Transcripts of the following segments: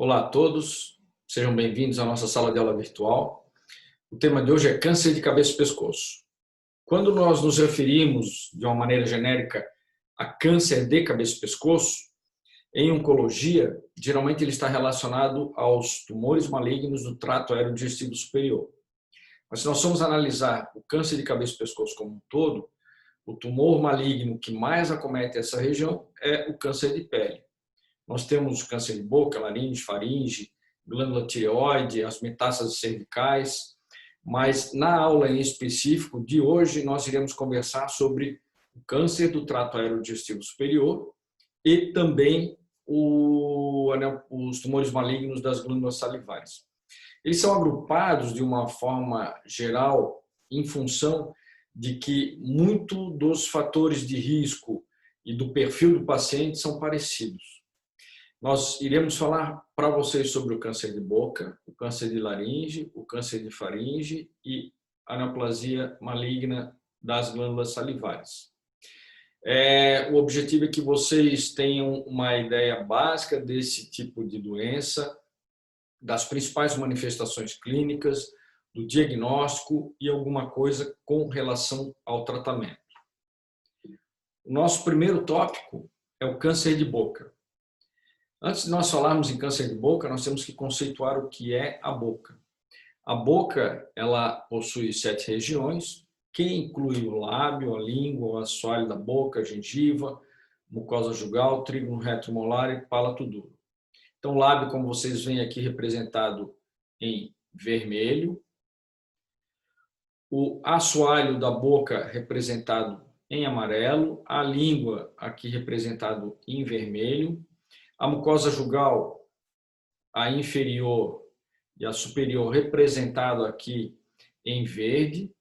Olá a todos, sejam bem-vindos à nossa sala de aula virtual. O tema de hoje é câncer de cabeça e pescoço. Quando nós nos referimos, de uma maneira genérica, a câncer de cabeça e pescoço, em oncologia, geralmente ele está relacionado aos tumores malignos do trato aerodigestivo superior. Mas se nós formos analisar o câncer de cabeça e pescoço como um todo, o tumor maligno que mais acomete essa região é o câncer de pele. Nós temos câncer de boca, laringe, faringe, glândula tireoide, as metástases cervicais, mas na aula em específico de hoje nós iremos conversar sobre o câncer do trato aerodigestivo superior e também os tumores malignos das glândulas salivares. Eles são agrupados de uma forma geral em função de que muito dos fatores de risco e do perfil do paciente são parecidos. Nós iremos falar para vocês sobre o câncer de boca, o câncer de laringe, o câncer de faringe e a neoplasia maligna das glândulas salivares. O objetivo é que vocês tenham uma ideia básica desse tipo de doença, das principais manifestações clínicas, do diagnóstico e alguma coisa com relação ao tratamento. O nosso primeiro tópico é o câncer de boca. Antes de nós falarmos em câncer de boca, nós temos que conceituar o que é a boca. A boca, ela possui 7 regiões, que inclui o lábio, a língua, o assoalho da boca, a gengiva, mucosa jugal, trígono retromolar e palato duro. Então, o lábio, como vocês veem aqui representado em vermelho, o assoalho da boca representado em amarelo, a língua aqui representado em vermelho, a mucosa jugal, a inferior e a superior representado aqui em verde,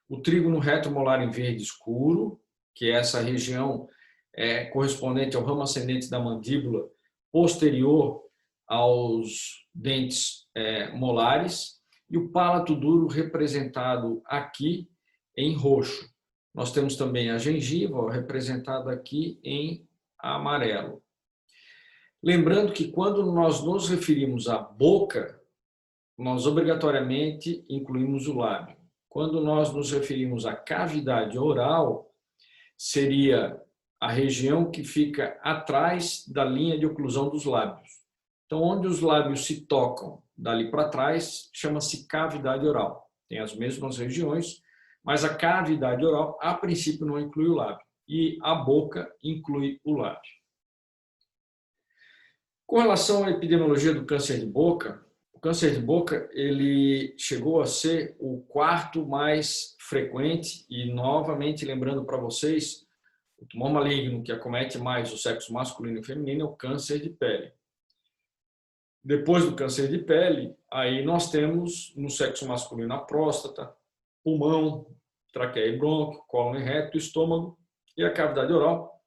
o trígono retromolar em verde escuro, que é essa região correspondente ao ramo ascendente da mandíbula posterior aos dentes molares, e o palato duro representado aqui em roxo. Nós temos também a gengiva representada aqui em amarelo. Lembrando que quando nós nos referimos à boca, nós obrigatoriamente incluímos o lábio. Quando nós nos referimos à cavidade oral, seria a região que fica atrás da linha de oclusão dos lábios. Então, onde os lábios se tocam dali para trás, chama-se cavidade oral. Tem as mesmas regiões, mas a cavidade oral, a princípio, não inclui o lábio. E a boca inclui o lábio. Com relação à epidemiologia do câncer de boca, o câncer de boca ele chegou a ser o 4º mais frequente e, novamente, lembrando para vocês, o tumor maligno que acomete mais o sexo masculino e feminino é o câncer de pele. Depois do câncer de pele, aí nós temos no sexo masculino a próstata, pulmão, traqueia e brônquio, cólon e reto, estômago e a cavidade oral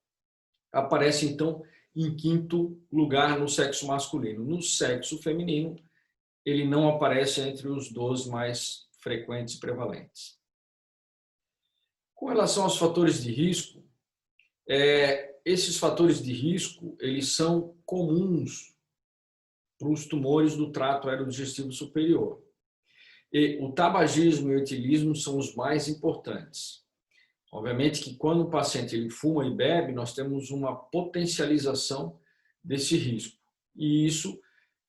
aparece, então, em 5º lugar no sexo masculino. No sexo feminino, ele não aparece entre os 12 mais frequentes e prevalentes. Com relação aos fatores de risco, esses fatores de risco eles são comuns para os tumores do trato aerodigestivo superior. E o tabagismo e o etilismo são os mais importantes. Obviamente que quando o paciente ele fuma e bebe, nós temos uma potencialização desse risco. E isso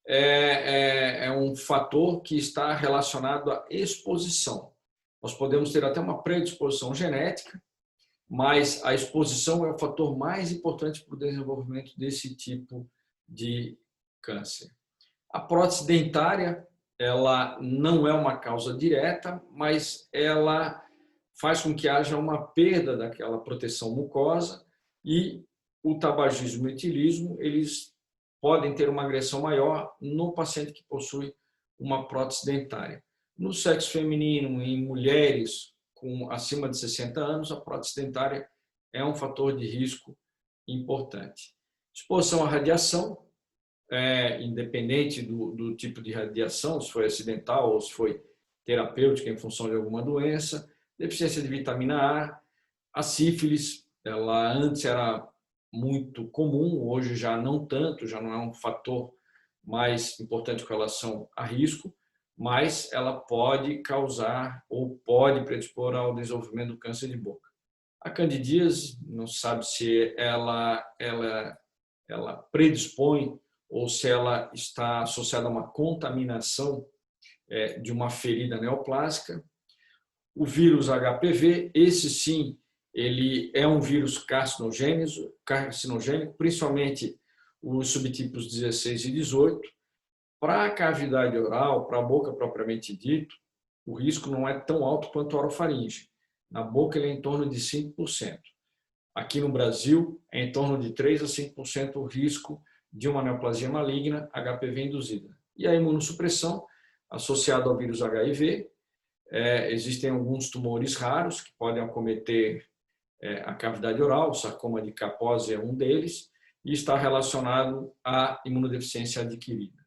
é um fator que está relacionado à exposição. Nós podemos ter até uma predisposição genética, mas a exposição é o fator mais importante para o desenvolvimento desse tipo de câncer. A prótese dentária, ela não é uma causa direta, mas ela faz com que haja uma perda daquela proteção mucosa e o tabagismo e o etilismo, eles podem ter uma agressão maior no paciente que possui uma prótese dentária. No sexo feminino, em mulheres acima de 60 anos, a prótese dentária é um fator de risco importante. Exposição à radiação, independente do tipo de radiação, se foi acidental ou se foi terapêutica em função de alguma doença, deficiência de vitamina A, a sífilis, ela antes era muito comum, hoje já não tanto, já não é um fator mais importante com relação a risco, mas ela pode causar ou pode predispor ao desenvolvimento do câncer de boca. A candidíase, não se sabe se ela predispõe ou se ela está associada a uma contaminação de uma ferida neoplásica. O vírus HPV, esse sim, ele é um vírus carcinogênico, principalmente os subtipos 16 e 18. Para a cavidade oral, para a boca propriamente dito, o risco não é tão alto quanto a orofaringe. Na boca ele é em torno de 5%. Aqui no Brasil é em torno de 3 a 5% o risco de uma neoplasia maligna HPV induzida. E a imunossupressão associada ao vírus HIV, existem alguns tumores raros que podem acometer a cavidade oral, o sarcoma de Kaposi é um deles, e está relacionado à imunodeficiência adquirida.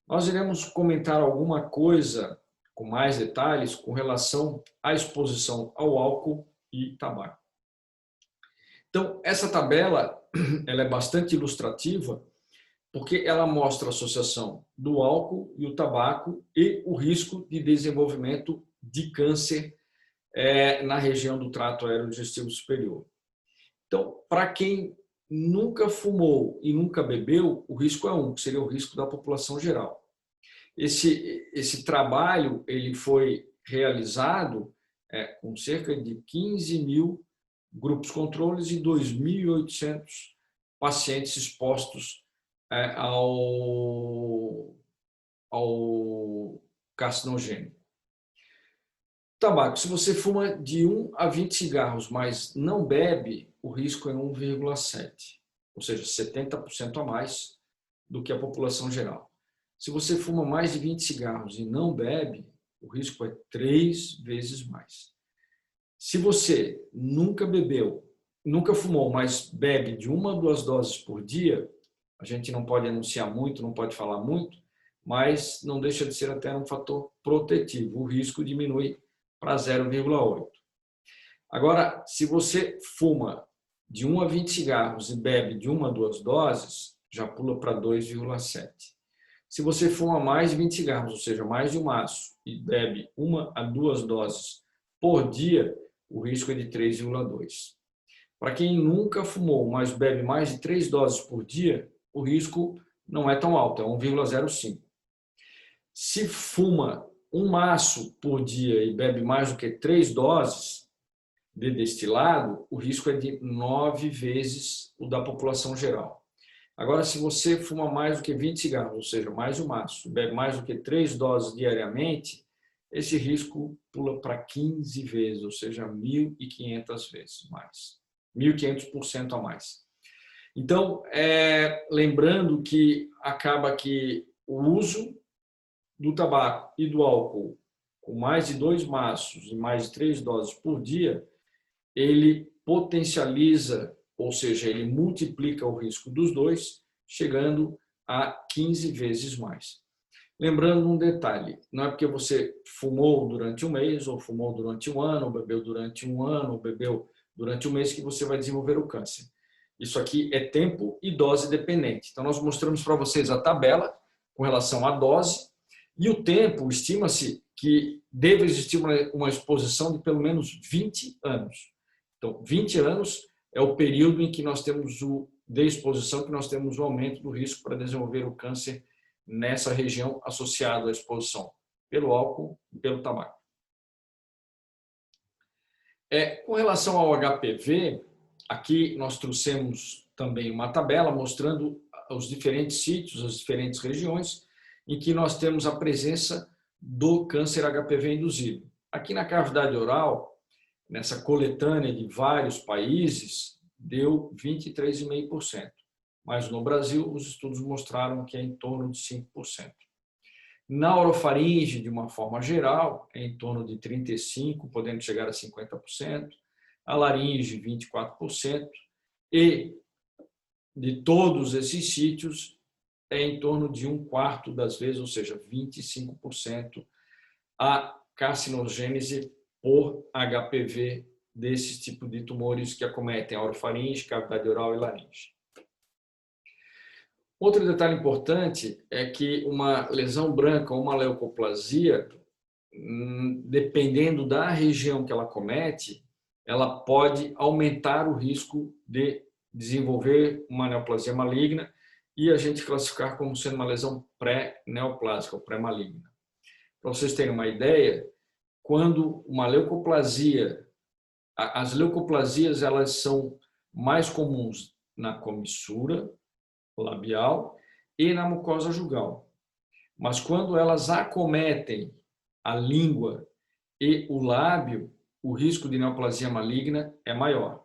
Nós iremos comentar alguma coisa com mais detalhes com relação à exposição ao álcool e tabaco. Então, essa tabela ela é bastante ilustrativa porque ela mostra a associação do álcool e o tabaco e o risco de desenvolvimento de câncer na região do trato aerodigestivo superior. Então, para quem nunca fumou e nunca bebeu, o risco é que seria o risco da população geral. Esse trabalho ele foi realizado com cerca de 15 mil grupos controles e 2.800 pacientes expostos ao carcinogênico. Tabaco, se você fuma de 1 a 20 cigarros, mas não bebe, o risco é 1,7, ou seja, 70% a mais do que a população geral. Se você fuma mais de 20 cigarros e não bebe, o risco é 3 vezes mais. Se você nunca bebeu, nunca fumou, mas bebe de 1 a 2 doses por dia, a gente não pode anunciar muito, não pode falar muito, mas não deixa de ser até um fator protetivo. O risco diminui para 0,8. Agora, se você fuma de 1 a 20 cigarros e bebe de 1 a 2 doses, já pula para 2,7. Se você fuma mais de 20 cigarros, ou seja, mais de um maço, e bebe 1 a 2 doses por dia, o risco é de 3,2. Para quem nunca fumou, mas bebe mais de 3 doses por dia, o risco não é tão alto, é 1,05. Se fuma um maço por dia e bebe mais do que 3 doses de destilado, o risco é de 9 vezes o da população geral. Agora, se você fuma mais do que 20 cigarros, ou seja, mais um maço, bebe mais do que 3 doses diariamente, esse risco pula para 15 vezes, ou seja, 1.500 vezes mais, 1.500% a mais. Então, lembrando que acaba que o uso do tabaco e do álcool com mais de 2 maços e mais de 3 doses por dia, ele potencializa, ou seja, ele multiplica o risco dos dois, chegando a 15 vezes mais. Lembrando um detalhe, não é porque você fumou durante um mês, ou fumou durante um ano, ou bebeu durante um ano, ou bebeu durante um mês que você vai desenvolver o câncer. Isso aqui é tempo e dose dependente. Então, nós mostramos para vocês a tabela com relação à dose e o tempo. Estima-se que deve existir uma exposição de pelo menos 20 anos. Então, 20 anos é o período em que nós temos de exposição, que nós temos o aumento do risco para desenvolver o câncer nessa região associado à exposição pelo álcool e pelo tabaco. Com relação ao HPV, aqui nós trouxemos também uma tabela mostrando os diferentes sítios, as diferentes regiões em que nós temos a presença do câncer HPV induzido. Aqui na cavidade oral, nessa coletânea de vários países, deu 23,5%. Mas no Brasil, os estudos mostraram que é em torno de 5%. Na orofaringe, de uma forma geral, é em torno de 35%, podendo chegar a 50%. A laringe, 24%. E de todos esses sítios, é em torno de 1/4 das vezes, ou seja, 25%, a carcinogênese por HPV desse tipo de tumores que acometem a orofaringe, cavidade oral e laringe. Outro detalhe importante é que uma lesão branca ou uma leucoplasia, dependendo da região que ela comete, ela pode aumentar o risco de desenvolver uma neoplasia maligna e a gente classificar como sendo uma lesão pré-neoplásica ou pré-maligna. Para vocês terem uma ideia, quando uma leucoplasia, as leucoplasias elas são mais comuns na comissura labial e na mucosa jugal. Mas quando elas acometem a língua e o lábio, o risco de neoplasia maligna é maior.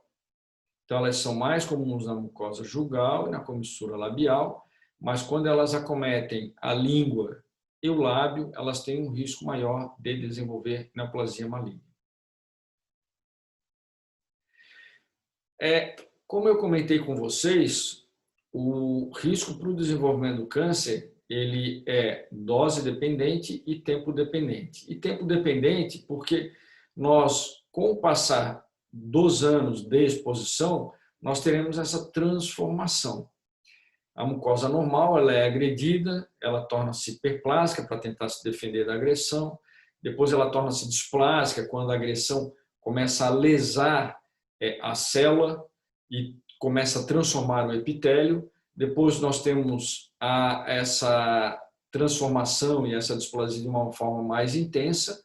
Então, elas são mais comuns na mucosa jugal e na comissura labial, mas quando elas acometem a língua e o lábio, elas têm um risco maior de desenvolver neoplasia maligna. Como eu comentei com vocês, o risco para o desenvolvimento do câncer ele é dose dependente e tempo dependente. E tempo dependente porque nós, com o passar dos anos de exposição, nós teremos essa transformação. A mucosa normal ela é agredida, ela torna-se hiperplástica para tentar se defender da agressão, depois ela torna-se displástica quando a agressão começa a lesar a célula e começa a transformar o epitélio. Depois nós temos essa transformação e essa displasia de uma forma mais intensa,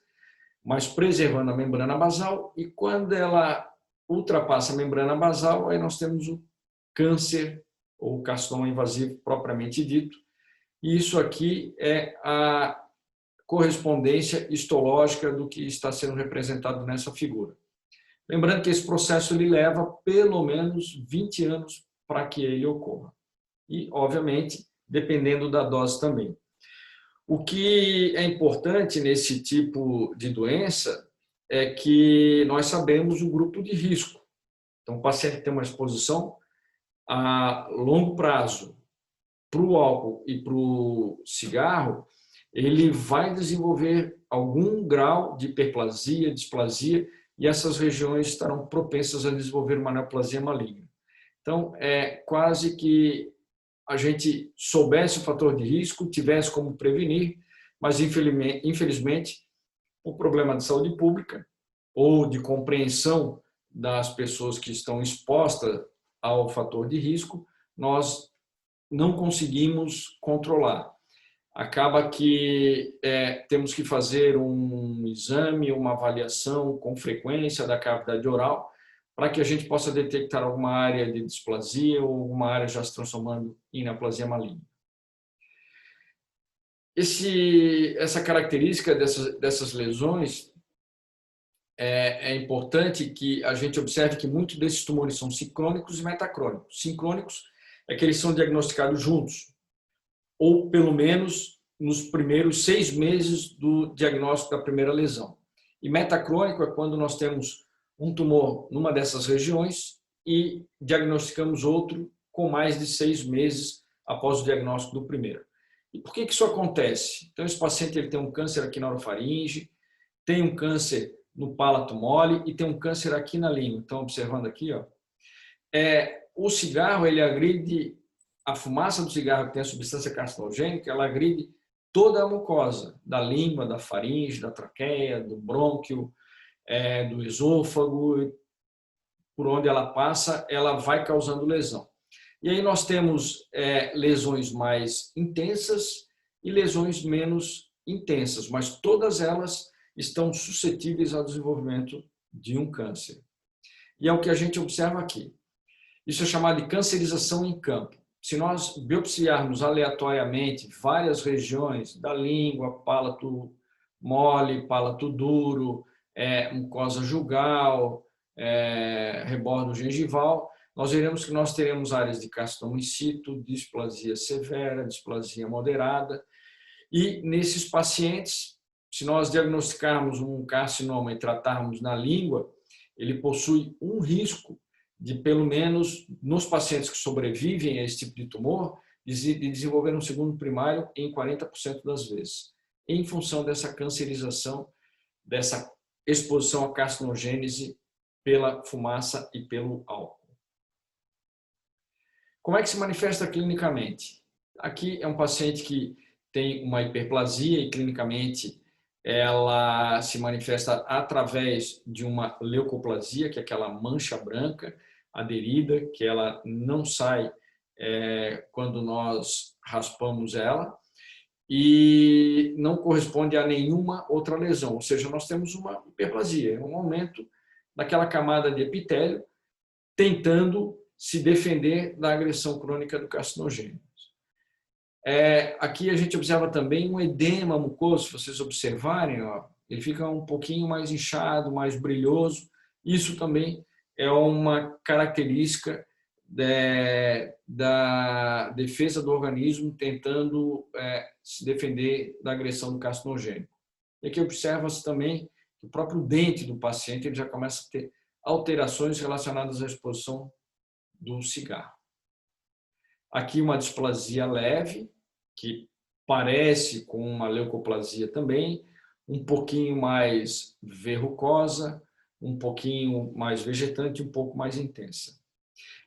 mas preservando a membrana basal, e quando ela ultrapassa a membrana basal, aí nós temos o câncer ou carcinoma invasivo propriamente dito. E isso aqui é a correspondência histológica do que está sendo representado nessa figura. Lembrando que esse processo ele leva pelo menos 20 anos para que ele ocorra. E, obviamente, dependendo da dose também. O que é importante nesse tipo de doença é que nós sabemos o grupo de risco. Então, o paciente tem uma exposição a longo prazo para o álcool e para o cigarro, ele vai desenvolver algum grau de hiperplasia, displasia, e essas regiões estarão propensas a desenvolver uma neoplasia maligna. Então, é quase que a gente soubesse o fator de risco, tivesse como prevenir, mas infelizmente, o problema de saúde pública ou de compreensão das pessoas que estão expostas ao fator de risco, nós não conseguimos controlar. Acaba que temos que fazer um exame, uma avaliação com frequência da cavidade oral para que a gente possa detectar alguma área de displasia ou alguma área já se transformando em neoplasia maligna. Essa característica dessas lesões é importante que a gente observe que muitos desses tumores são sincrônicos e metacrônicos. Sincrônicos é que eles são diagnosticados juntos, ou pelo menos nos primeiros 6 meses do diagnóstico da primeira lesão. E metacrônico é quando nós temos um tumor numa dessas regiões e diagnosticamos outro com mais de 6 meses após o diagnóstico do primeiro. E por que isso acontece? Então, esse paciente ele tem um câncer aqui na orofaringe, tem um câncer no palato mole e tem um câncer aqui na língua. Então, observando aqui, ó, o cigarro ele agride, a fumaça do cigarro que tem a substância carcinogênica, ela agride toda a mucosa, da língua, da faringe, da traqueia, do brônquio, do esôfago, por onde ela passa, ela vai causando lesão. E aí nós temos lesões mais intensas e lesões menos intensas, mas todas elas estão suscetíveis ao desenvolvimento de um câncer. E é o que a gente observa aqui. Isso é chamado de cancerização em campo. Se nós biopsiarmos aleatoriamente várias regiões da língua, palato mole, palato duro, mucosa jugal, rebordo gengival, nós veremos que nós teremos áreas de carcinoma in situ, displasia severa, displasia moderada. E nesses pacientes, se nós diagnosticarmos um carcinoma e tratarmos na língua, ele possui um risco de, pelo menos nos pacientes que sobrevivem a esse tipo de tumor, de desenvolver um segundo primário em 40% das vezes, em função dessa cancerização, dessa exposição à carcinogênese pela fumaça e pelo álcool. Como é que se manifesta clinicamente? Aqui é um paciente que tem uma hiperplasia e clinicamente ela se manifesta através de uma leucoplasia, que é aquela mancha branca aderida, que ela não sai quando nós raspamos ela e não corresponde a nenhuma outra lesão. Ou seja, nós temos uma hiperplasia, um aumento daquela camada de epitélio tentando se defender da agressão crônica do carcinogênio. Aqui a gente observa também um edema mucoso, se vocês observarem, ó, ele fica um pouquinho mais inchado, mais brilhoso. Isso também é uma característica da defesa do organismo tentando se defender da agressão do carcinogênico. E aqui observa-se também que o próprio dente do paciente ele já começa a ter alterações relacionadas à exposição do cigarro. Aqui uma displasia leve, que parece com uma leucoplasia também, um pouquinho mais verrucosa, um pouquinho mais vegetante, um pouco mais intensa.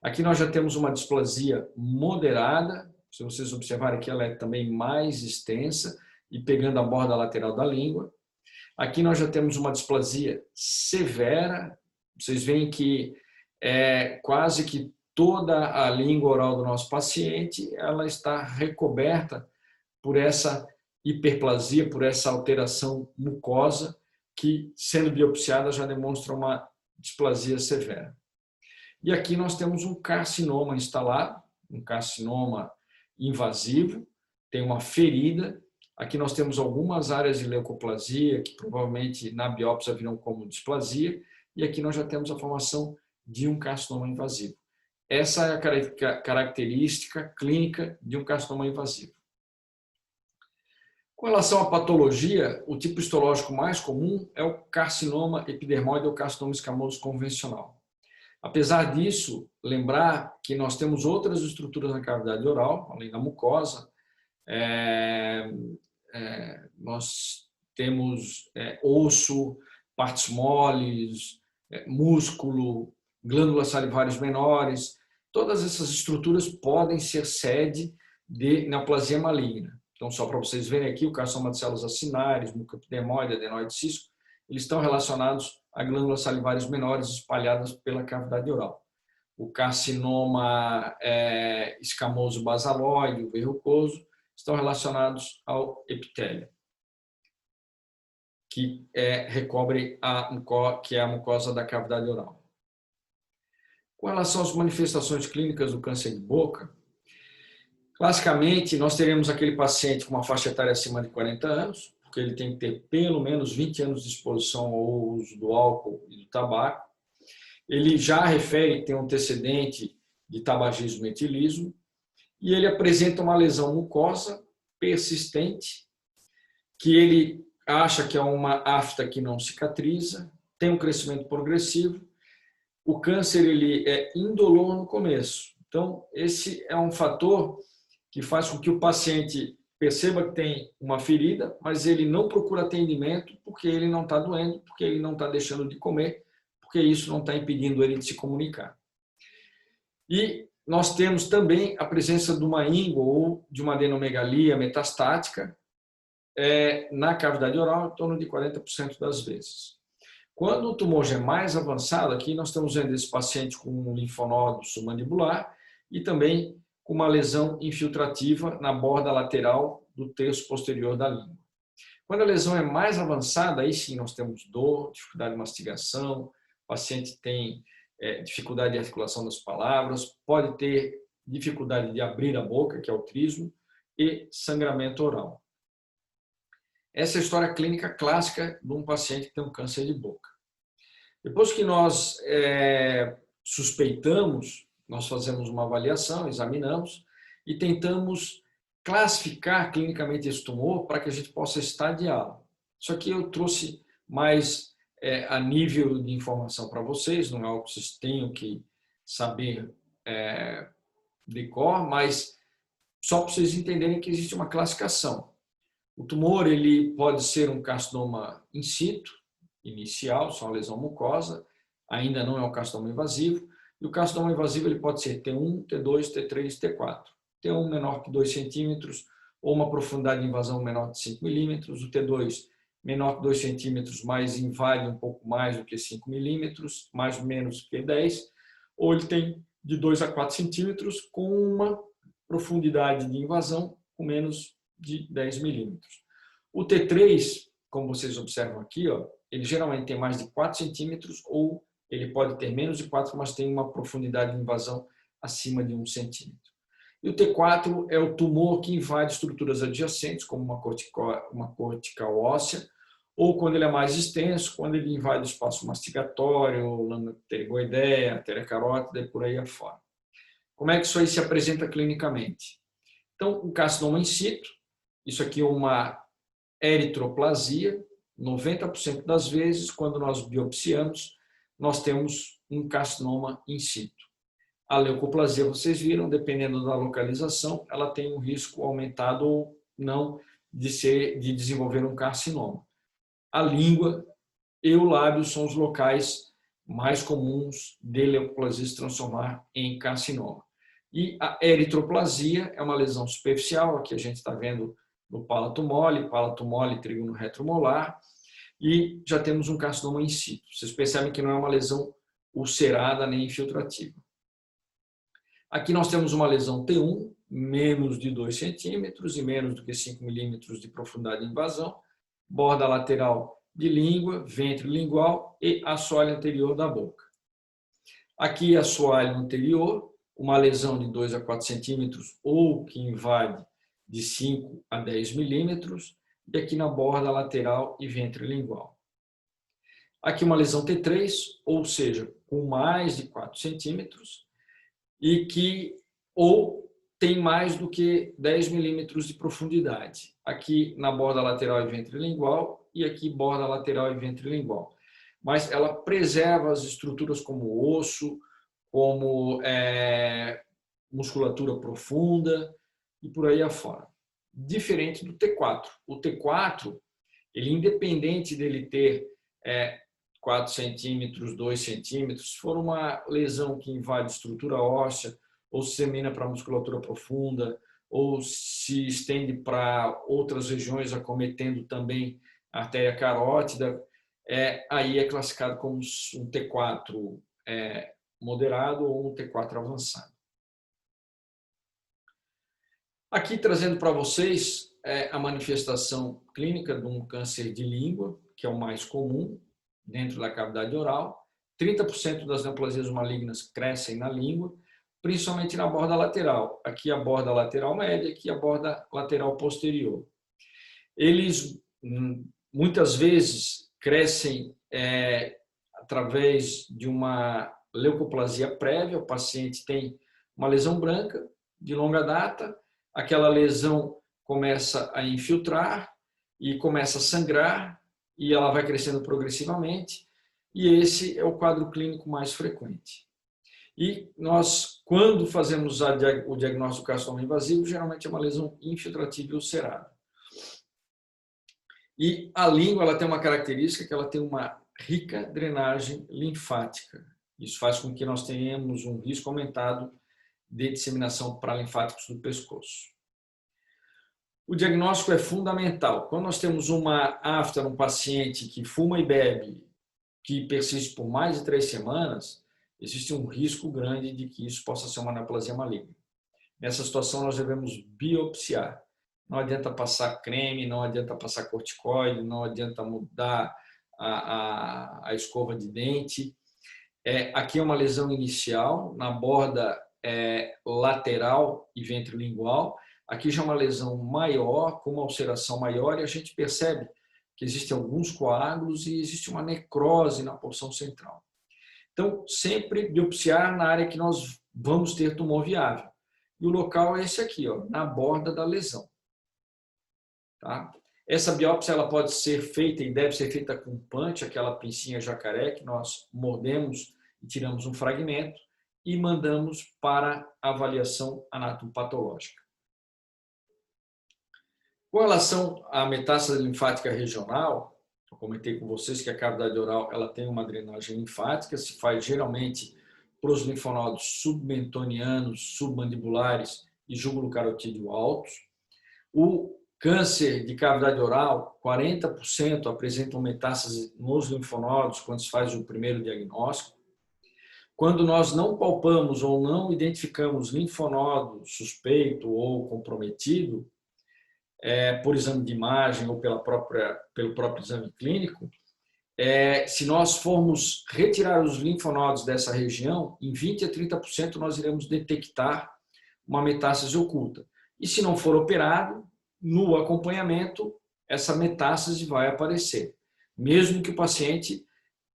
Aqui nós já temos uma displasia moderada, se vocês observarem aqui ela é também mais extensa e pegando a borda lateral da língua. Aqui nós já temos uma displasia severa, vocês veem que quase que toda a língua oral do nosso paciente ela está recoberta por essa hiperplasia, por essa alteração mucosa que, sendo biopsiada, já demonstra uma displasia severa. E aqui nós temos um carcinoma instalado, um carcinoma invasivo, tem uma ferida. Aqui nós temos algumas áreas de leucoplasia, que provavelmente na biópsia virão como displasia, e aqui nós já temos a formação de um carcinoma invasivo. Essa é a característica clínica de um carcinoma invasivo. Com relação à patologia, o tipo histológico mais comum é o carcinoma epidermoide ou carcinoma escamoso convencional. Apesar disso, lembrar que nós temos outras estruturas na cavidade oral, além da mucosa. Nós temos osso, partes moles, músculo, glândulas salivares menores. Todas essas estruturas podem ser sede de neoplasia maligna. Então, só para vocês verem aqui, o carcinoma de células acinares, mucoepidermoide, adenoide cístico, eles estão relacionados a glândulas salivares menores espalhadas pela cavidade oral. O carcinoma escamoso basaloide, o verrucoso, estão relacionados ao epitélio, que recobre a mucosa da cavidade oral. Com relação às manifestações clínicas do câncer de boca, classicamente nós teremos aquele paciente com uma faixa etária acima de 40 anos, porque ele tem que ter pelo menos 20 anos de exposição ao uso do álcool e do tabaco. Ele já refere que tem um antecedente de tabagismo e etilismo, e ele apresenta uma lesão mucosa persistente, que ele acha que é uma afta que não cicatriza, tem um crescimento progressivo. O câncer ele é indolor no começo. Então, esse é um fator que faz com que o paciente perceba que tem uma ferida, mas ele não procura atendimento porque ele não está doendo, porque ele não está deixando de comer, porque isso não está impedindo ele de se comunicar. E nós temos também a presença de uma íngua ou de uma adenomegalia metastática na cavidade oral em torno de 40% das vezes. Quando o tumor já é mais avançado, aqui nós estamos vendo esse paciente com um linfonodo submandibular e também com uma lesão infiltrativa na borda lateral do terço posterior da língua. Quando a lesão é mais avançada, aí sim nós temos dor, dificuldade de mastigação, o paciente tem dificuldade de articulação das palavras, pode ter dificuldade de abrir a boca, que é o trismo, e sangramento oral. Essa é a história clínica clássica de um paciente que tem um câncer de boca. Depois que nós suspeitamos, nós fazemos uma avaliação, examinamos e tentamos classificar clinicamente esse tumor para que a gente possa estadiá-lo. Isso aqui eu trouxe mais a nível de informação para vocês, não é algo que vocês tenham que saber de cor, mas só para vocês entenderem que existe uma classificação. O tumor ele pode ser um carcinoma in situ, inicial, só uma lesão mucosa, ainda não é um carcinoma invasivo, e o carcinoma invasivo ele pode ser T1, T2, T3, T4. T1 menor que 2 centímetros ou uma profundidade de invasão menor de 5 milímetros, o T2 menor que 2 centímetros, mas invade um pouco mais do que 5 milímetros, mais ou menos que 10, ou ele tem de 2 a 4 centímetros com uma profundidade de invasão com menos de 10 milímetros. O T3, como vocês observam aqui, ó, ele geralmente tem mais de 4 centímetros ou ele pode ter menos de 4, mas tem uma profundidade de invasão acima de 1 centímetro. E o T4 é o tumor que invade estruturas adjacentes, como uma cortical óssea, ou quando ele é mais extenso, quando ele invade o espaço mastigatório, lâmina pterigoideia, artéria carótida e por aí afora. Como é que isso aí se apresenta clinicamente? Então, o carcinoma in situ, isso aqui é uma eritroplasia, 90% das vezes, quando nós biopsiamos, nós temos um carcinoma in situ. A leucoplasia, vocês viram, dependendo da localização, ela tem um risco aumentado ou não de desenvolver um carcinoma. A língua e o lábio são os locais mais comuns de leucoplasia se transformar em carcinoma. E a eritroplasia é uma lesão superficial, aqui a gente está vendo no palato mole, trígono retromolar, e já temos um carcinoma in situ. Vocês percebem que não é uma lesão ulcerada nem infiltrativa. Aqui nós temos uma lesão T1, menos de 2 centímetros e menos do que 5 milímetros de profundidade de invasão, borda lateral de língua, ventre lingual e assoalho anterior da boca. Aqui assoalho anterior, uma lesão de 2 a 4 centímetros ou que invade de 5 a 10 milímetros, e aqui na borda lateral e ventre lingual. Aqui uma lesão T3, ou seja, com mais de 4 centímetros, e que ou tem mais do que 10 milímetros de profundidade. Aqui na borda lateral e ventre lingual, e aqui borda lateral e ventre lingual. Mas ela preserva as estruturas como osso, como musculatura profunda e por aí afora. Diferente do T4. O T4, ele independente dele ter 4 centímetros, 2 centímetros, se for uma lesão que invade estrutura óssea, ou se dissemina para a musculatura profunda, ou se estende para outras regiões, acometendo também a artéria carótida, aí é classificado como um T4 moderado ou um T4 avançado. Aqui trazendo para vocês a manifestação clínica de um câncer de língua, que é o mais comum dentro da cavidade oral. 30% das neoplasias malignas crescem na língua, principalmente na borda lateral. Aqui a borda lateral média, aqui a borda lateral posterior. Eles muitas vezes crescem através de uma leucoplasia prévia. O paciente tem uma lesão branca de longa data, aquela lesão começa a infiltrar e começa a sangrar e ela vai crescendo progressivamente, e esse é o quadro clínico mais frequente. E nós, quando fazemos o diagnóstico do carcinoma invasivo, geralmente é uma lesão infiltrativa e ulcerada. E a língua ela tem uma característica que ela tem uma rica drenagem linfática. Isso faz com que nós tenhamos um risco aumentado de disseminação para linfáticos do pescoço. O diagnóstico é fundamental. Quando nós temos uma afta num paciente que fuma e bebe, que persiste por mais de 3 semanas, existe um risco grande de que isso possa ser uma neoplasia maligna. Nessa situação, nós devemos biopsiar. Não adianta passar creme, não adianta passar corticoide, não adianta mudar a escova de dente. Aqui é uma lesão inicial na borda lateral e ventrilingual. Aqui já é uma lesão maior, com uma ulceração maior, e a gente percebe que existem alguns coágulos e existe uma necrose na porção central. Então, sempre biopsiar na área que nós vamos ter tumor viável. E o local é esse aqui, ó, na borda da lesão. Tá? Essa biópsia ela pode ser feita e deve ser feita com punch, aquela pincinha jacaré que nós mordemos e tiramos um fragmento e mandamos para avaliação anatomopatológica. Com relação à metástase linfática regional, eu comentei com vocês que a cavidade oral ela tem uma drenagem linfática, se faz geralmente para os linfonodos submentonianos, submandibulares e júgulo carotídeo altos. O câncer de cavidade oral, 40% apresentam metástase nos linfonodos quando se faz o primeiro diagnóstico. Quando nós não palpamos ou não identificamos linfonodo suspeito ou comprometido, por exame de imagem ou pelo próprio exame clínico, se nós formos retirar os linfonodos dessa região, em 20 a 30% nós iremos detectar uma metástase oculta. E se não for operado, no acompanhamento, essa metástase vai aparecer, mesmo que o paciente,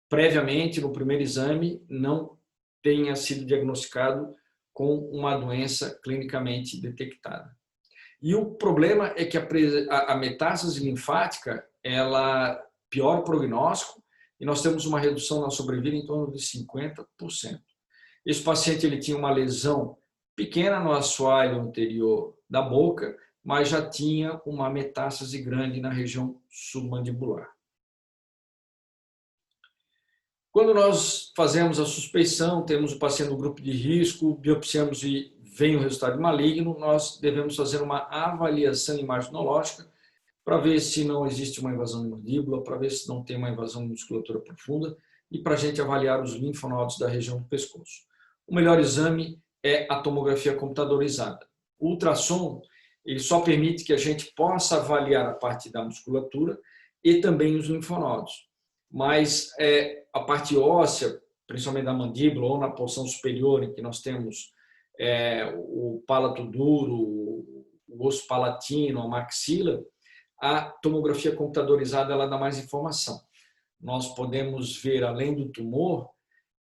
previamente, no primeiro exame, não tenha sido diagnosticado com uma doença clinicamente detectada. E o problema é que a metástase linfática, ela piora o prognóstico e nós temos uma redução na sobrevida em torno de 50%. Esse paciente ele tinha uma lesão pequena no assoalho anterior da boca, mas já tinha uma metástase grande na região submandibular. Quando nós fazemos a suspeição, temos o paciente no grupo de risco, biopsiamos e vem o resultado maligno, nós devemos fazer uma avaliação imaginológica para ver se não existe uma invasão de mandíbula, para ver se não tem uma invasão de musculatura profunda e para a gente avaliar os linfonodos da região do pescoço. O melhor exame é a tomografia computadorizada. O ultrassom ele só permite que a gente possa avaliar a parte da musculatura e também os linfonodos. Mas a parte óssea, principalmente da mandíbula ou na porção superior, em que nós temos o palato duro, o osso palatino, a maxila, a tomografia computadorizada ela dá mais informação. Nós podemos ver, além do tumor,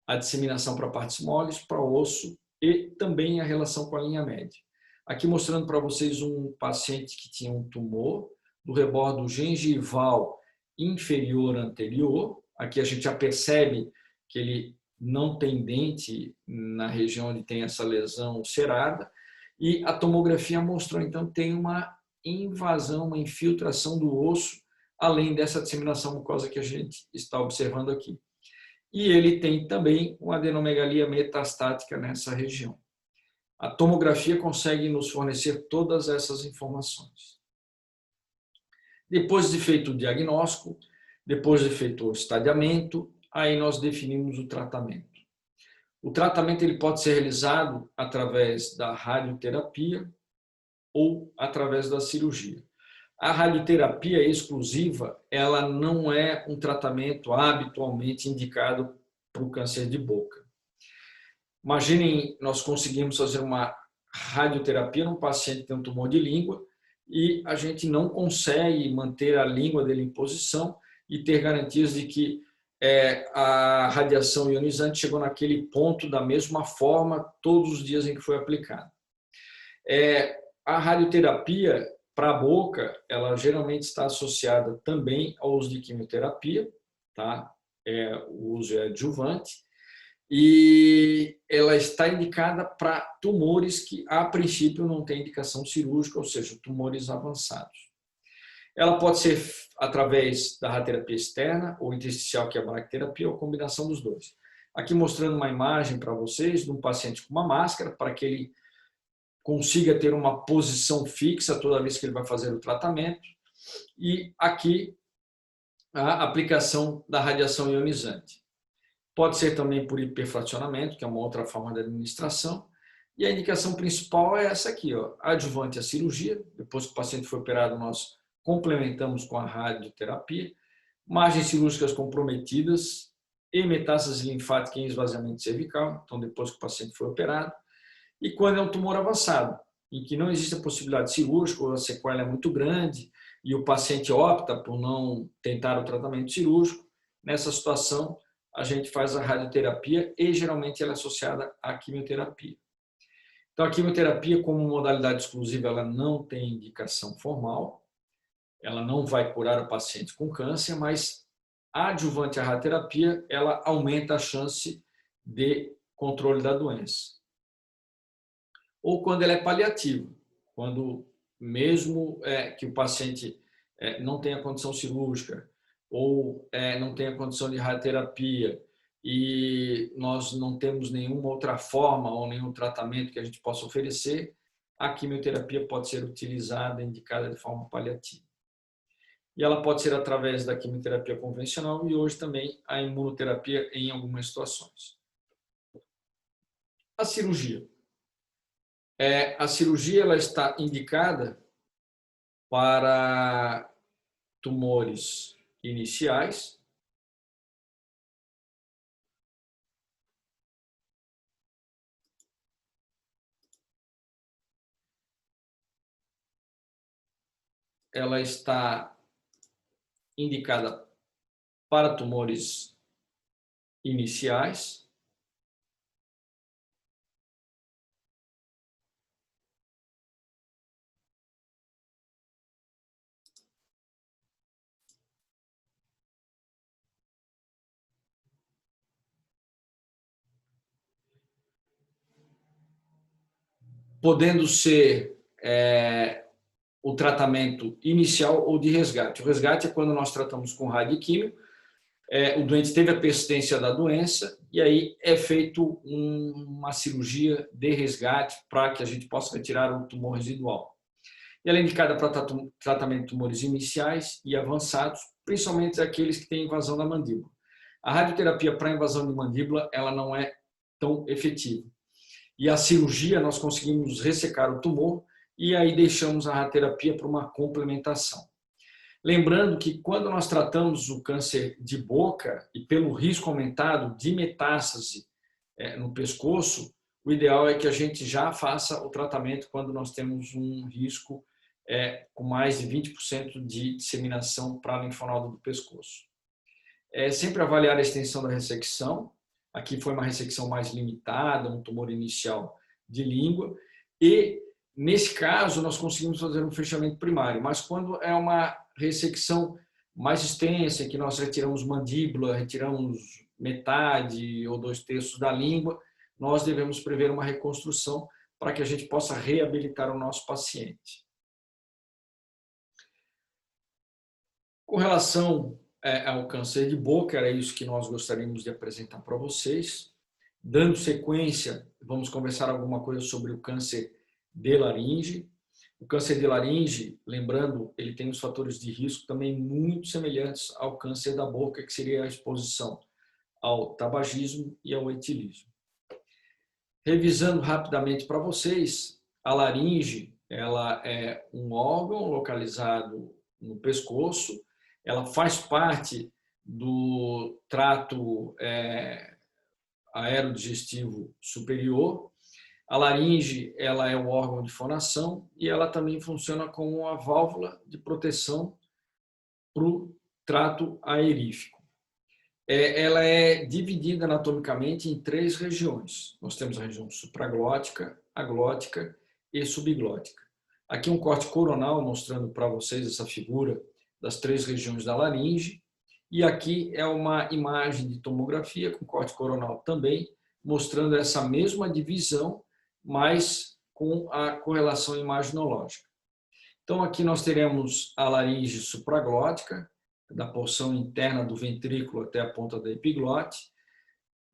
a disseminação para partes moles, para o osso e também a relação com a linha média. Aqui mostrando para vocês um paciente que tinha um tumor do rebordo gengival inferior anterior. Aqui a gente já percebe que ele não tem dente na região onde tem essa lesão ulcerada. E a tomografia mostrou, então, tem uma invasão, uma infiltração do osso, além dessa disseminação mucosa que a gente está observando aqui. E ele tem também uma adenomegalia metastática nessa região. A tomografia consegue nos fornecer todas essas informações. Depois de feito o diagnóstico, depois de feito o estadiamento, aí nós definimos o tratamento. O tratamento ele pode ser realizado através da radioterapia ou através da cirurgia. A radioterapia exclusiva, ela não é um tratamento habitualmente indicado para o câncer de boca. Imaginem, nós conseguimos fazer uma radioterapia num paciente que tem um tumor de língua e a gente não consegue manter a língua dele em posição e ter garantias de que a radiação ionizante chegou naquele ponto da mesma forma todos os dias em que foi aplicada. A radioterapia para a boca, ela geralmente está associada também ao uso de quimioterapia, tá? O uso é adjuvante, e ela está indicada para tumores que, a princípio, não têm indicação cirúrgica, ou seja, tumores avançados. Ela pode ser através da radioterapia externa ou intersticial, que é a bracterapia, ou combinação dos dois. Aqui mostrando uma imagem para vocês de um paciente com uma máscara, para que ele consiga ter uma posição fixa toda vez que ele vai fazer o tratamento. E aqui a aplicação da radiação ionizante. Pode ser também por hiperfracionamento, que é uma outra forma de administração. E a indicação principal é essa aqui, ó, adjuvante à cirurgia. Depois que o paciente foi operado, nós complementamos com a radioterapia. Margens cirúrgicas comprometidas e metástase linfática em esvaziamento cervical. Então, depois que o paciente foi operado. E quando é um tumor avançado, em que não existe a possibilidade cirúrgica, ou a sequela é muito grande, e o paciente opta por não tentar o tratamento cirúrgico, nessa situação, a gente faz a radioterapia e geralmente ela é associada à quimioterapia. Então, a quimioterapia, como modalidade exclusiva, ela não tem indicação formal, ela não vai curar o paciente com câncer, mas adjuvante à radioterapia, ela aumenta a chance de controle da doença. Ou quando ela é paliativa, quando mesmo que o paciente não tenha condição cirúrgica ou não tenha condição de radioterapia e nós não temos nenhuma outra forma ou nenhum tratamento que a gente possa oferecer, a quimioterapia pode ser utilizada, indicada de forma paliativa. E ela pode ser através da quimioterapia convencional e hoje também a imunoterapia em algumas situações. A cirurgia. A cirurgia ela está indicada para tumores iniciais, ela está indicada para tumores iniciais, podendo ser o tratamento inicial ou de resgate. O resgate é quando nós tratamos com radioquímio, o doente teve a persistência da doença e aí é feito uma cirurgia de resgate para que a gente possa retirar o tumor residual. E ela é indicada para tratamento de tumores iniciais e avançados, principalmente aqueles que têm invasão da mandíbula. A radioterapia para invasão de mandíbula ela não é tão efetiva. E a cirurgia nós conseguimos ressecar o tumor e aí deixamos a radioterapia para uma complementação. Lembrando que quando nós tratamos o câncer de boca e pelo risco aumentado de metástase no pescoço, o ideal é que a gente já faça o tratamento quando nós temos um risco com mais de 20% de disseminação para a linfonodo do pescoço. Sempre avaliar a extensão da ressecção. Aqui foi uma ressecção mais limitada, um tumor inicial de língua. E, nesse caso, nós conseguimos fazer um fechamento primário. Mas quando é uma ressecção mais extensa, em que nós retiramos mandíbula, retiramos metade ou 2/3 da língua, nós devemos prever uma reconstrução para que a gente possa reabilitar o nosso paciente. Com relação ao câncer de boca, era isso que nós gostaríamos de apresentar para vocês. Dando sequência, vamos conversar alguma coisa sobre o câncer de laringe. O câncer de laringe, lembrando, ele tem os fatores de risco também muito semelhantes ao câncer da boca, que seria a exposição ao tabagismo e ao etilismo. Revisando rapidamente para vocês, a laringe ela é um órgão localizado no pescoço, ela faz parte do trato aerodigestivo superior. A laringe ela é um órgão de fonação e ela também funciona como uma válvula de proteção para o trato aerífico. Ela é dividida anatomicamente em 3 regiões. Nós temos a região supraglótica, aglótica e subglótica. Aqui um corte coronal mostrando para vocês essa figura das 3 regiões da laringe. E aqui é uma imagem de tomografia com corte coronal também, mostrando essa mesma divisão, mas com a correlação imaginológica. Então aqui nós teremos a laringe supraglótica, da porção interna do ventrículo até a ponta da epiglote.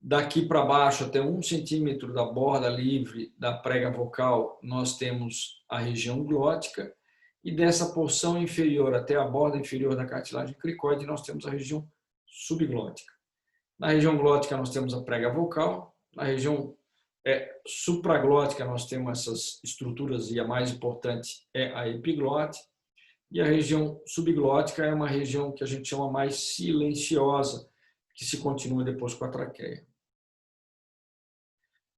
Daqui para baixo, até 1 centímetro da borda livre da prega vocal, nós temos a região glótica. E dessa porção inferior até a borda inferior da cartilagem cricoide, nós temos a região subglótica. Na região glótica, nós temos a prega vocal. Na região supraglótica, nós temos essas estruturas e a mais importante é a epiglote. E a região subglótica é uma região que a gente chama mais silenciosa, que se continua depois com a traqueia.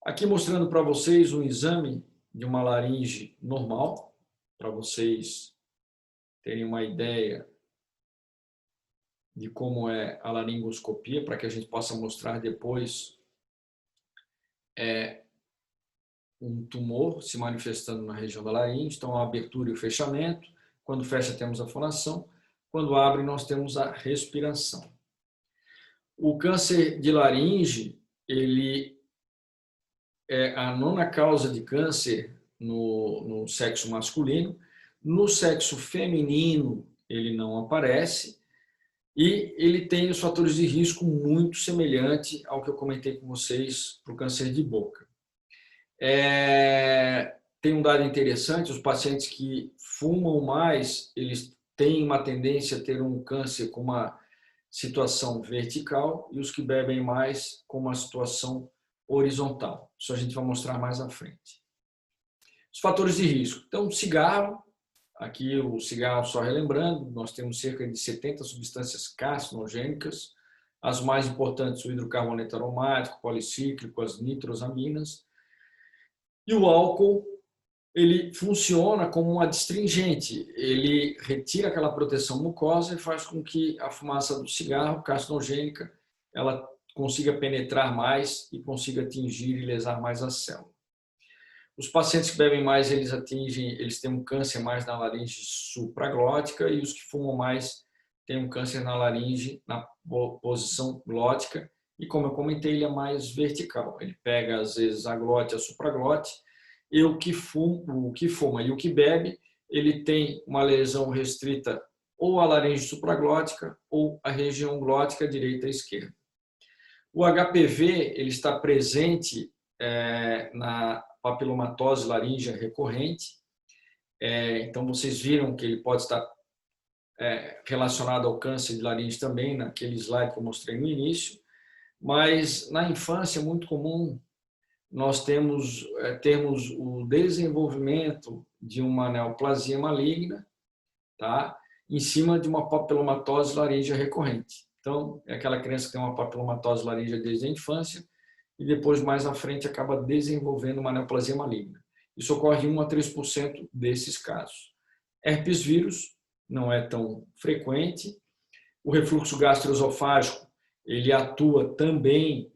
Aqui mostrando para vocês um exame de uma laringe normal, para vocês terem uma ideia de como é a laringoscopia, para que a gente possa mostrar depois um tumor se manifestando na região da laringe. Então, a abertura e o fechamento. Quando fecha, temos a fonação. Quando abre, nós temos a respiração. O câncer de laringe, ele é a 9ª causa de câncer no sexo masculino. No sexo feminino, ele não aparece. E ele tem os fatores de risco muito semelhante ao que eu comentei com vocês para o câncer de boca. tem um dado interessante, os pacientes que fumam mais, eles têm uma tendência a ter um câncer com uma situação vertical e os que bebem mais com uma situação horizontal. Isso a gente vai mostrar mais à frente. Os fatores de risco. Então, cigarro, aqui o cigarro, só relembrando, nós temos cerca de 70 substâncias carcinogênicas, as mais importantes, o hidrocarboneto aromático, policíclico, as nitrosaminas. E o álcool, ele funciona como um adstringente, ele retira aquela proteção mucosa e faz com que a fumaça do cigarro carcinogênica ela consiga penetrar mais e consiga atingir e lesar mais a célula. Os pacientes que bebem mais, eles têm um câncer mais na laringe supraglótica e os que fumam mais têm um câncer na laringe, na posição glótica. E como eu comentei, ele é mais vertical. Ele pega, às vezes, a glote e a supraglote. E o que fuma e o que bebe, ele tem uma lesão restrita ou à laringe supraglótica ou à região glótica direita e esquerda. O HPV ele está presente na papilomatose laríngea recorrente. Então, vocês viram que ele pode estar relacionado ao câncer de laringe também, naquele slide que eu mostrei no início. Mas, na infância, é muito comum nós termos o desenvolvimento de uma neoplasia maligna, tá? Em cima de uma papilomatose laríngea recorrente. Então, é aquela criança que tem uma papilomatose laríngea desde a infância e depois, mais à frente, acaba desenvolvendo uma neoplasia maligna. Isso ocorre em 1 a 3% desses casos. Herpes vírus não é tão frequente. O refluxo gastroesofágico, ele atua também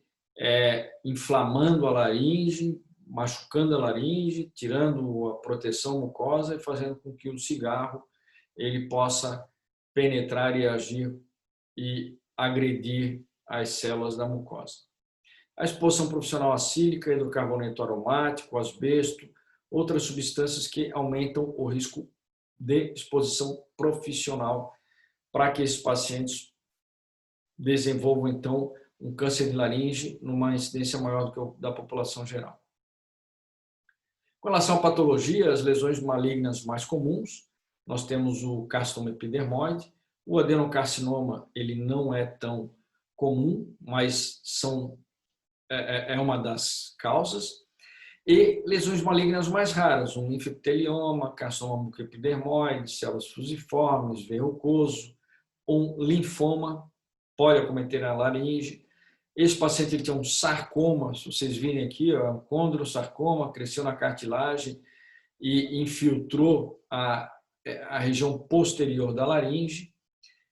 inflamando a laringe, machucando a laringe, tirando a proteção mucosa e fazendo com que o cigarro ele possa penetrar e agir e agredir as células da mucosa. A exposição profissional acílica, hidrocarboneto aromático, asbesto, outras substâncias que aumentam o risco de exposição profissional para que esses pacientes desenvolvam, então, um câncer de laringe numa incidência maior do que o da população geral. Com relação à patologia, as lesões malignas mais comuns, nós temos o carcinoma epidermoide, o adenocarcinoma ele não é tão comum, mas é uma das causas, e lesões malignas mais raras, um linfepitelioma, carcinoma mucoepidermoide, células fusiformes, verrucoso, um linfoma pode acometer a laringe. Esse paciente ele tem um sarcoma, se vocês virem aqui, um condrosarcoma, cresceu na cartilagem e infiltrou a região posterior da laringe.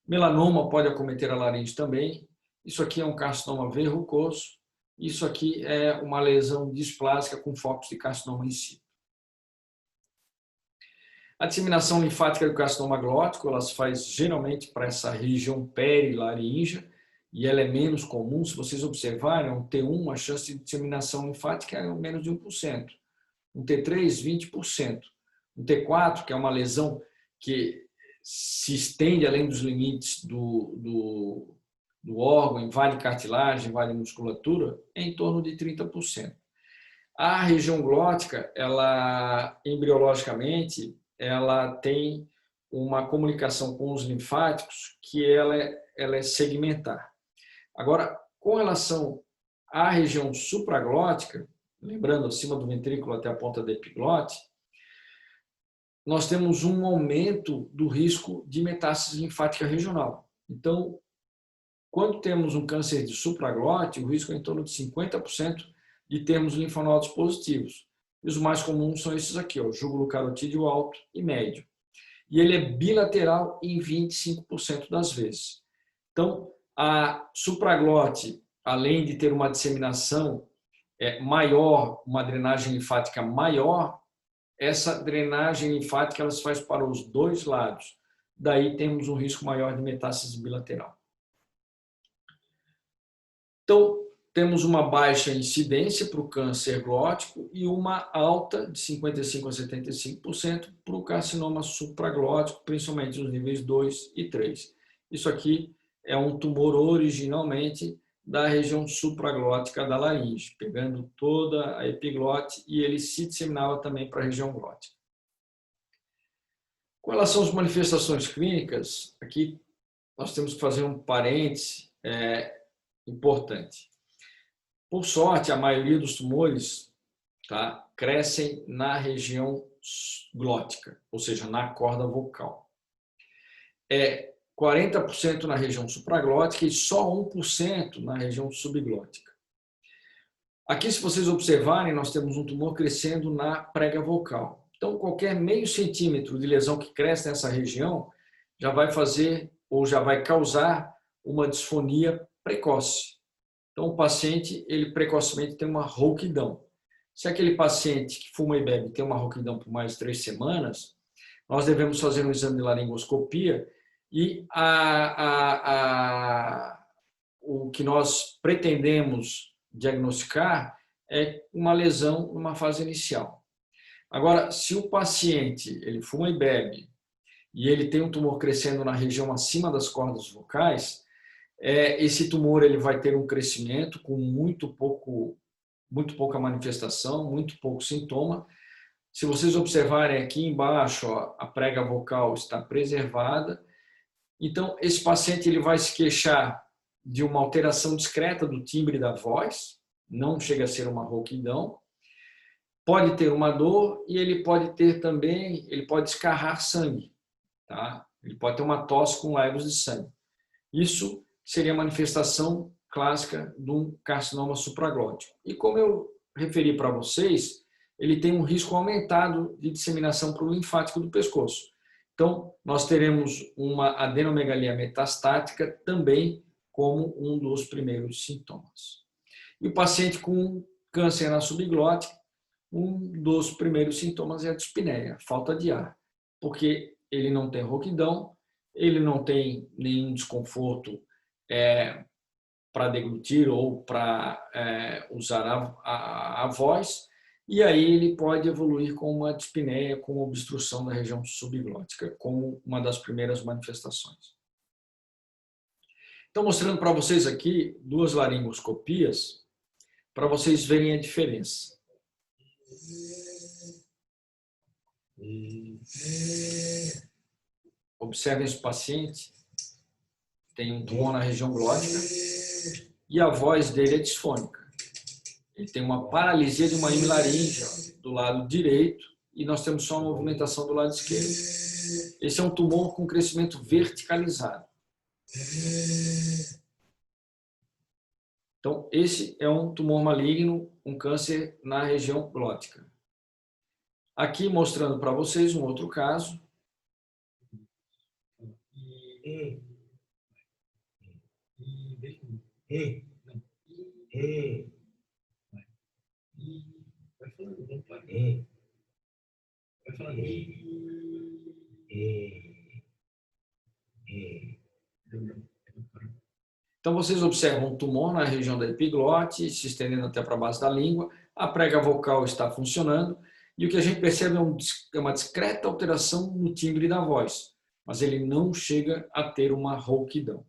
Melanoma pode acometer a laringe também. Isso aqui é um carcinoma verrucoso. Isso aqui é uma lesão displásica com focos de carcinoma em si. A disseminação linfática do carcinoma glótico, ela se faz geralmente para essa região perilaríngea e ela é menos comum. Se vocês observarem, um T1, a chance de disseminação linfática é menos de 1%. Um T3, 20%. Um T4, que é uma lesão que se estende além dos limites do órgão, invade cartilagem, invade musculatura, é em torno de 30%. A região glótica, ela embriologicamente, ela tem uma comunicação com os linfáticos que ela é segmentar. Agora, com relação à região supraglótica, lembrando acima do ventrículo até a ponta da epiglote, nós temos um aumento do risco de metástase linfática regional. Então, quando temos um câncer de supraglote, o risco é em torno de 50% de termos linfonodos positivos. E os mais comuns são esses aqui, o júgulo carotídeo alto e médio. E ele é bilateral em 25% das vezes. Então, a supraglote, além de ter uma disseminação maior, uma drenagem linfática maior, essa drenagem linfática ela se faz para os dois lados. Daí temos um risco maior de metástase bilateral. Então, temos uma baixa incidência para o câncer glótico e uma alta de 55% a 75% para o carcinoma supraglótico, principalmente nos níveis 2 e 3. Isso aqui é um tumor originalmente da região supraglótica da laringe, pegando toda a epiglote, e ele se disseminava também para a região glótica. Com relação às manifestações clínicas, aqui nós temos que fazer um parêntese importante. Por sorte, a maioria dos tumores, tá, crescem na região glótica, ou seja, na corda vocal. 40% na região supraglótica e só 1% na região subglótica. Aqui, se vocês observarem, nós temos um tumor crescendo na prega vocal. Então, qualquer meio centímetro de lesão que cresce nessa região já vai fazer ou já vai causar uma disfonia precoce. Então, o paciente, ele precocemente tem uma rouquidão. Se aquele paciente que fuma e bebe tem uma rouquidão por mais de 3 semanas, nós devemos fazer um exame de laringoscopia e o que nós pretendemos diagnosticar é uma lesão numa fase inicial. Agora, se o paciente ele fuma e bebe e ele tem um tumor crescendo na região acima das cordas vocais, esse tumor ele vai ter um crescimento com muito pouca manifestação, muito pouco sintoma. Se vocês observarem aqui embaixo, ó, a prega vocal está preservada. Então, esse paciente ele vai se queixar de uma alteração discreta do timbre da voz, não chega a ser uma rouquidão, pode ter uma dor e ele pode ter também, ele pode escarrar sangue, tá? Ele pode ter uma tosse com laivos de sangue. Isso seria a manifestação clássica de um carcinoma supraglótico. E como eu referi para vocês, ele tem um risco aumentado de disseminação para o linfático do pescoço. Então, nós teremos uma adenomegalia metastática também como um dos primeiros sintomas. E o paciente com câncer na subglótica, um dos primeiros sintomas é a dispneia, falta de ar, porque ele não tem rouquidão, ele não tem nenhum desconforto para deglutir ou para usar a voz, e aí ele pode evoluir com uma dispneia, com obstrução da região subglótica, como uma das primeiras manifestações. Então, mostrando para vocês aqui 2 laringoscopias, para vocês verem a diferença. Observem esse paciente, tem um tumor na região glótica e a voz dele é disfônica. Ele tem uma paralisia de uma hemilaringe do lado direito e nós temos só uma movimentação do lado esquerdo. Esse é um tumor com crescimento verticalizado. Então, esse é um tumor maligno, um câncer na região glótica. Aqui mostrando para vocês um outro caso. Vai falando, não para. Vai falando. Então, vocês observam um tumor na região da epiglote, se estendendo até para a base da língua, a prega vocal está funcionando, e o que a gente percebe é uma discreta alteração no timbre da voz, mas ele não chega a ter uma rouquidão.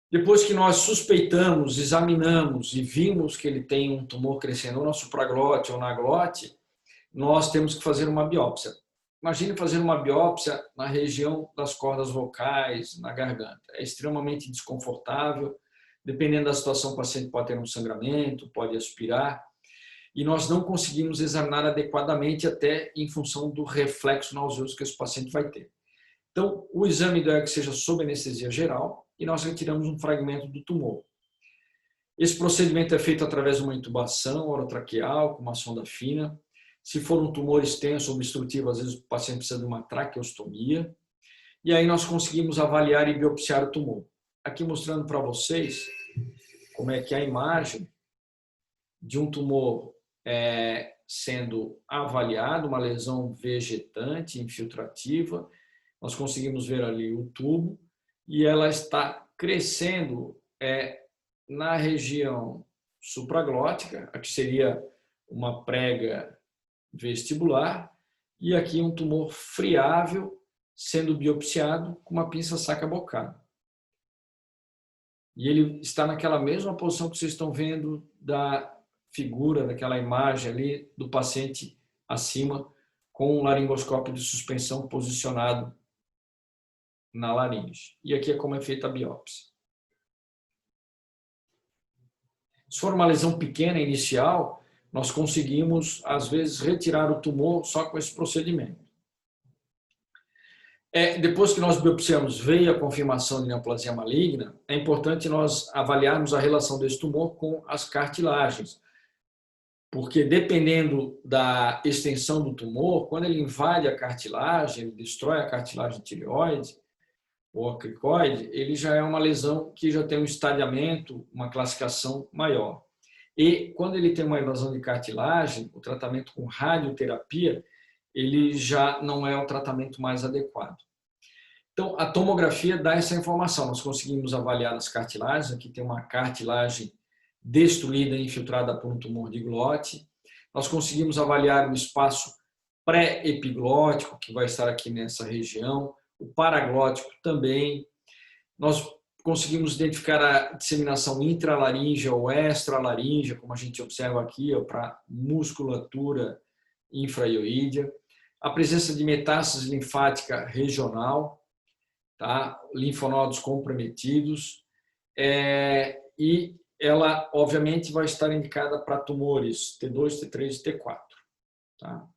Depois que nós suspeitamos, examinamos e vimos que ele tem um tumor crescendo ou na supraglote ou na glote, nós temos que fazer uma biópsia. Imagine fazer uma biópsia na região das cordas vocais, na garganta. É extremamente desconfortável. Dependendo da situação, o paciente pode ter um sangramento, pode aspirar. E nós não conseguimos examinar adequadamente até em função do reflexo nauseoso que esse paciente vai ter. Então, o exame ideal é que seja sob anestesia geral e nós retiramos um fragmento do tumor. Esse procedimento é feito através de uma intubação orotraqueal com uma sonda fina. Se for um tumor extenso, obstrutivo, às vezes o paciente precisa de uma traqueostomia. E aí nós conseguimos avaliar e biopsiar o tumor. Aqui mostrando para vocês como é que é a imagem de um tumor sendo avaliado, uma lesão vegetante, infiltrativa. Nós conseguimos ver ali o tubo e ela está crescendo na região supraglótica, aqui seria uma prega vestibular, e aqui um tumor friável sendo biopsiado com uma pinça saca-bocada. E ele está naquela mesma posição que vocês estão vendo da figura, daquela imagem ali do paciente acima, com o laringoscópio de suspensão posicionado na laringe. E aqui é como é feita a biópsia. Se for uma lesão pequena inicial, nós conseguimos, às vezes, retirar o tumor só com esse procedimento. Depois que nós biopsiamos, veio a confirmação de neoplasia maligna, é importante nós avaliarmos a relação desse tumor com as cartilagens. Porque dependendo da extensão do tumor, quando ele invade a cartilagem, ele destrói a cartilagem tireoide ou a cricoide, ele já é uma lesão que já tem um estadiamento, uma classificação maior. E quando ele tem uma invasão de cartilagem, o tratamento com radioterapia, ele já não é o tratamento mais adequado. Então, a tomografia dá essa informação. Nós conseguimos avaliar as cartilagens. Aqui tem uma cartilagem destruída e infiltrada por um tumor de glote. Nós conseguimos avaliar o espaço pré-epiglótico, que vai estar aqui nessa região, o paraglótico também. Nós conseguimos identificar a disseminação intralaríngea ou extralaríngea, como a gente observa aqui, para musculatura infraioídea. A presença de metástase linfática regional, tá? Linfonodos comprometidos, e ela, obviamente, vai estar indicada para tumores T2, T3 e T4. Tá?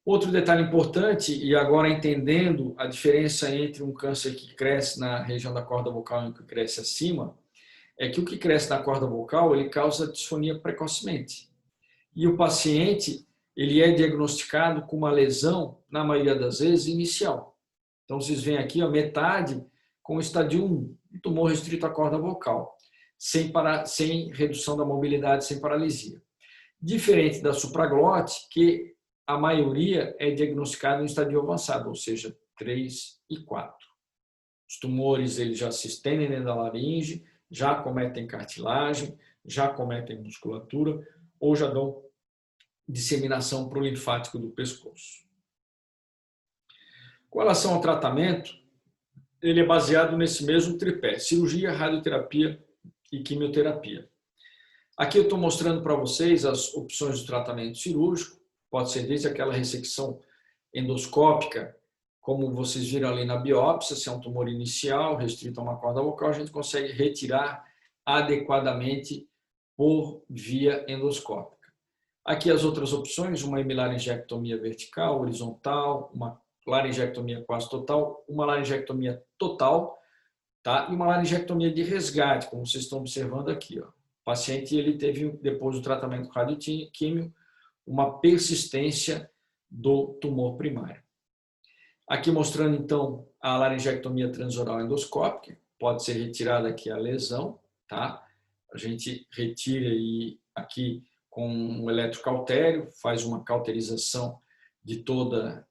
Outro detalhe importante, e agora entendendo a diferença entre um câncer que cresce na região da corda vocal e um que cresce acima, é que o que cresce na corda vocal, ele causa disfonia precocemente. E o paciente, ele é diagnosticado com uma lesão, na maioria das vezes, inicial. Então, vocês veem aqui, metade com estadio 1, um tumor restrito à corda vocal, sem redução da mobilidade, sem paralisia. Diferente da supraglote, que a maioria é diagnosticada em estadio avançado, ou seja, 3 e 4. Os tumores eles já se estendem dentro da laringe, já acometem cartilagem, já acometem musculatura, ou já dão disseminação para o linfático do pescoço. Com relação ao tratamento, ele é baseado nesse mesmo tripé: cirurgia, radioterapia e quimioterapia. Aqui eu estou mostrando para vocês as opções do tratamento cirúrgico. Pode ser desde aquela ressecção endoscópica, como vocês viram ali na biópsia, se é um tumor inicial, restrito a uma corda vocal, a gente consegue retirar adequadamente por via endoscópica. Aqui as outras opções: uma hemilaringectomia vertical, horizontal, uma laringectomia quase total, uma laringectomia total, tá? E uma laringectomia de resgate, como vocês estão observando aqui. Ó. O paciente ele teve, depois do tratamento radioquímio, uma persistência do tumor primário. Aqui mostrando, então, a laringectomia transoral endoscópica. Pode ser retirada aqui a lesão, tá? A gente retira e aqui com um eletrocautério, faz uma cauterização de toda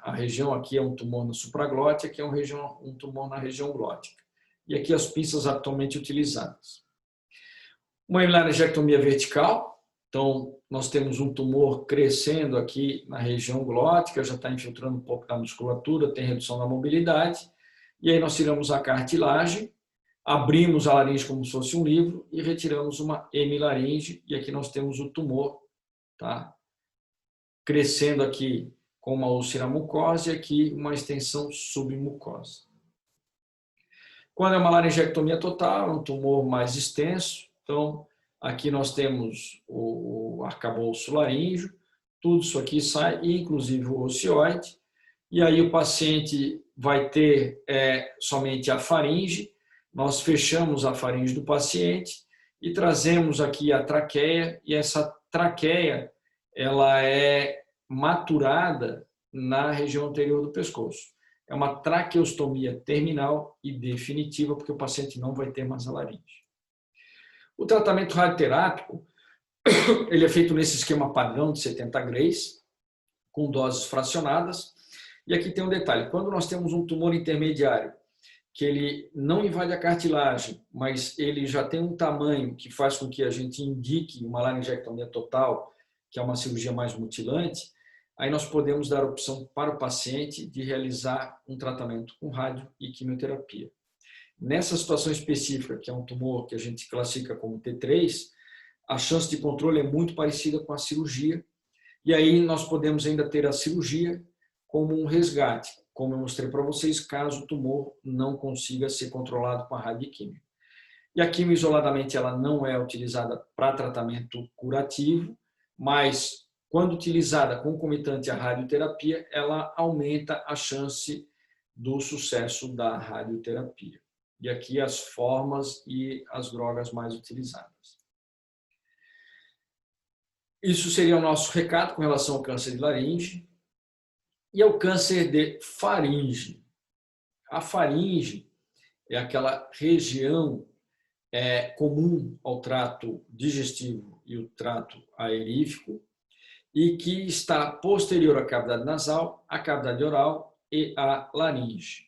a região. Aqui é um tumor na supraglote, aqui é um tumor na região glótica. E aqui as pinças atualmente utilizadas. Uma hemilaringectomia vertical. Então, nós temos um tumor crescendo aqui na região glótica, já está infiltrando um pouco da musculatura, tem redução da mobilidade. E aí nós tiramos a cartilagem, abrimos a laringe como se fosse um livro e retiramos uma hemilaringe. E aqui nós temos o tumor, tá? Crescendo aqui com uma úlcera mucosa e aqui uma extensão submucosa. Quando é uma laringectomia total, é um tumor mais extenso. Então, aqui nós temos o arcabouço laríngeo, tudo isso aqui sai, inclusive o ocioide, e aí o paciente vai ter somente a faringe. Nós fechamos a faringe do paciente e trazemos aqui a traqueia, e essa traqueia ela é maturada na região anterior do pescoço. É uma traqueostomia terminal e definitiva, porque o paciente não vai ter mais a laringe. O tratamento radioterápico ele é feito nesse esquema padrão de 70 grays, com doses fracionadas. E aqui tem um detalhe: quando nós temos um tumor intermediário, que ele não invade a cartilagem, mas ele já tem um tamanho que faz com que a gente indique uma laringectomia total, que é uma cirurgia mais mutilante, aí nós podemos dar a opção para o paciente de realizar um tratamento com rádio e quimioterapia. Nessa situação específica, que é um tumor que a gente classifica como T3, a chance de controle é muito parecida com a cirurgia, e aí nós podemos ainda ter a cirurgia como um resgate, como eu mostrei para vocês, caso o tumor não consiga ser controlado com a radioquímio. E a quimio isoladamente ela não é utilizada para tratamento curativo, mas quando utilizada concomitante à radioterapia, ela aumenta a chance do sucesso da radioterapia. E aqui as formas e as drogas mais utilizadas. Isso seria o nosso recado com relação ao câncer de laringe e ao câncer de faringe. A faringe é aquela região comum ao trato digestivo e o trato aerífico e que está posterior à cavidade nasal, à cavidade oral e à laringe.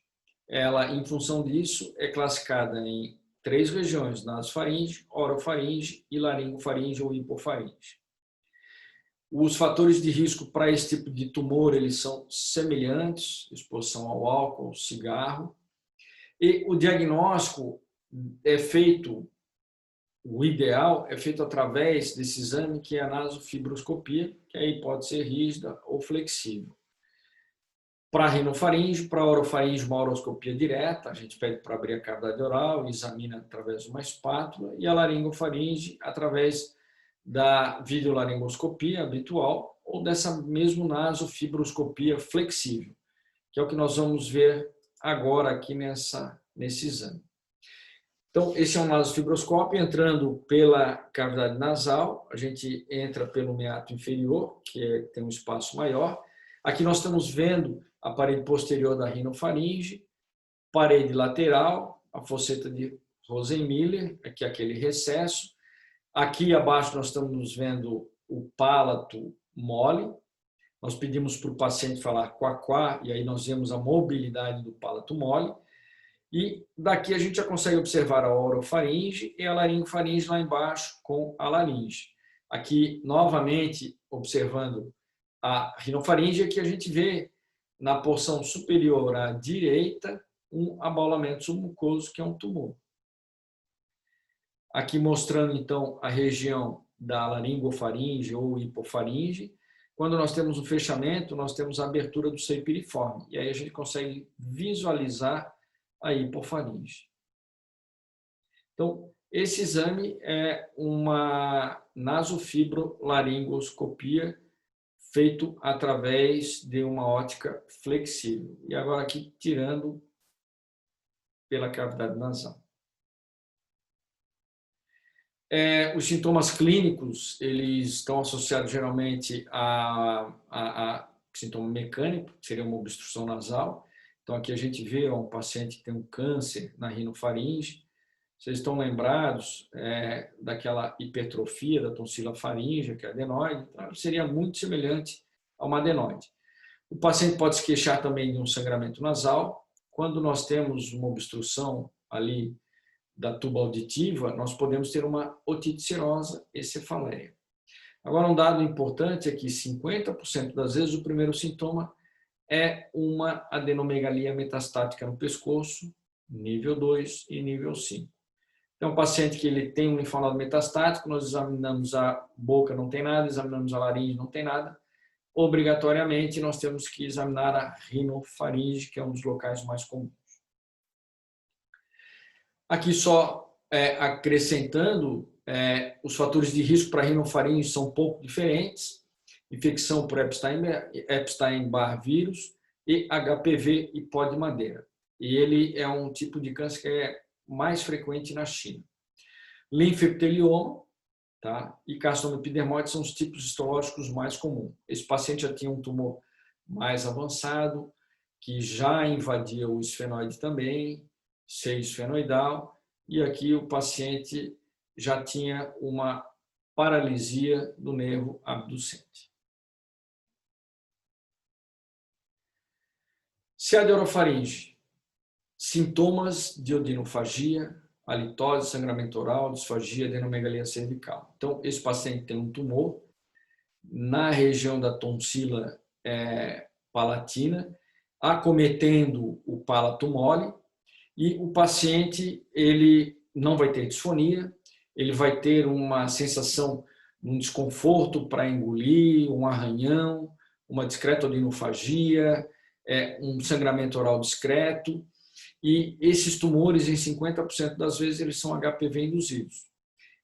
Ela, em função disso, é classificada em 3 regiões: nasofaringe, orofaringe e laringofaringe ou hipofaringe. Os fatores de risco para esse tipo de tumor eles são semelhantes: exposição ao álcool, cigarro. E o diagnóstico é feito, o ideal é feito através desse exame que é a nasofibroscopia, que aí pode ser rígida ou flexível. Para a rinofaringe, para a orofaringe, uma oroscopia direta, a gente pede para abrir a cavidade oral e examina através de uma espátula, e a laringofaringe através da videolaringoscopia habitual ou dessa mesmo nasofibroscopia flexível, que é o que nós vamos ver agora aqui nesse exame. Então, esse é um nasofibroscópio entrando pela cavidade nasal, a gente entra pelo meato inferior, que tem um espaço maior. Aqui nós estamos vendo a parede posterior da rinofaringe, parede lateral, a fosseta de Rosenmiller, aqui aquele recesso. Aqui abaixo nós estamos vendo o pálato mole. Nós pedimos para o paciente falar quá, e aí nós vemos a mobilidade do pálato mole. E daqui a gente já consegue observar a orofaringe e a laringofaringe lá embaixo com a laringe. Aqui, novamente, observando a rinofaringe, aqui a gente vê na porção superior à direita um abaulamento submucoso, que é um tumor. Aqui mostrando, então, a região da laringofaringe ou hipofaringe. Quando nós temos um fechamento, nós temos a abertura do seio piriforme. E aí a gente consegue visualizar a hipofaringe. Então, esse exame é uma nasofibrolaringoscopia feito através de uma ótica flexível. E agora aqui tirando pela cavidade nasal. Os sintomas clínicos, eles estão associados geralmente a sintoma mecânico, que seria uma obstrução nasal. Então, aqui a gente vê um paciente que tem um câncer na rinofaringe. Vocês estão lembrados daquela hipertrofia da tonsila faríngea, que é adenoide? Então, seria muito semelhante a uma adenoide. O paciente pode se queixar também de um sangramento nasal. Quando nós temos uma obstrução ali da tuba auditiva, nós podemos ter uma otite serosa e cefaleia. Agora, um dado importante é que 50% das vezes o primeiro sintoma é uma adenomegalia metastática no pescoço, nível 2 e nível 5. Então, um paciente que ele tem um linfonodo metastático, nós examinamos a boca, não tem nada, examinamos a laringe, não tem nada. Obrigatoriamente, nós temos que examinar a rinofaringe, que é um dos locais mais comuns. Aqui só acrescentando, os fatores de risco para a rinofaringe são um pouco diferentes. Infecção por Epstein-Barr vírus e HPV e pó de madeira. E ele é um tipo de câncer que é mais frequente na China. Linfepitelioma, tá? E carcinoma epidermoide são os tipos histológicos mais comuns. Esse paciente já tinha um tumor mais avançado, que já invadia o esfenoide também, seio esfenoidal, e aqui o paciente já tinha uma paralisia do nervo abducente. CA de orofaringe. Sintomas de odinofagia, halitose, sangramento oral, disfagia, adenomegalia cervical. Então, esse paciente tem um tumor na região da tonsila palatina, acometendo o pálato mole, E o paciente, ele não vai ter disfonia, ele vai ter uma sensação, um desconforto para engolir, um arranhão, uma discreta odinofagia, um sangramento oral discreto, e esses tumores, em 50% das vezes, eles são HPV induzidos.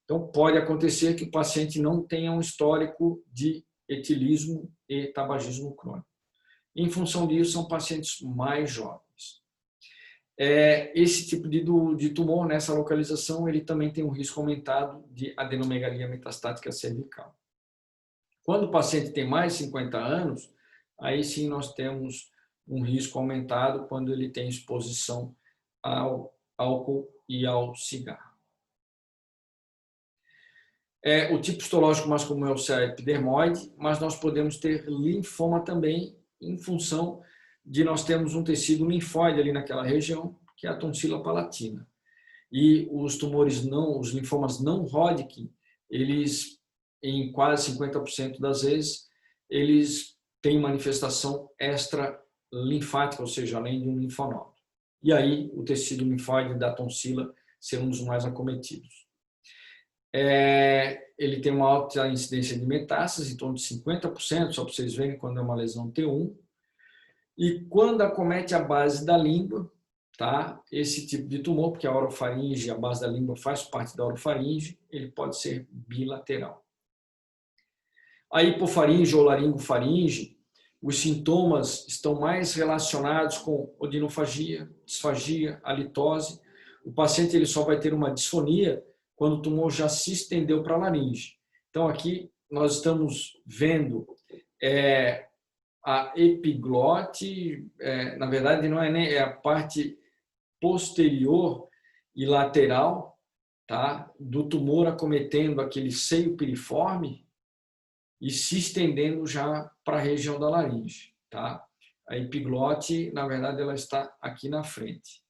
Então, pode acontecer que o paciente não tenha um histórico de etilismo e tabagismo crônico. Em função disso, são pacientes mais jovens. Esse tipo de tumor, nessa localização, ele também tem um risco aumentado de adenomegalia metastática cervical. Quando o paciente tem mais de 50 anos, aí sim nós temos um risco aumentado quando ele tem exposição ao álcool e ao cigarro. O tipo histológico mais comum é o CA epidermoide, mas nós podemos ter linfoma também em função de nós termos um tecido linfóide ali naquela região, que é a tonsila palatina. E os tumores os linfomas não Hodgkin, eles, em quase 50% das vezes, eles têm manifestação extralinfática, ou seja, além de um linfonodo. E aí o tecido linfóide da tonsila será um dos mais acometidos. Ele tem uma alta incidência de metástase, em torno de 50%, só para vocês verem quando é uma lesão T1. E quando acomete a base da língua, tá? Esse tipo de tumor, porque a orofaringe, a base da língua faz parte da orofaringe, ele pode ser bilateral. A hipofaringe ou laringofaringe, os sintomas estão mais relacionados com odinofagia, disfagia, halitose. O paciente ele só vai ter uma disfonia quando o tumor já se estendeu para a laringe. Então, aqui nós estamos vendo a epiglote, na verdade não é nem a parte posterior e lateral, tá, do tumor acometendo aquele seio piriforme e se estendendo já para a região da laringe, tá? A epiglote, na verdade, ela está aqui na frente.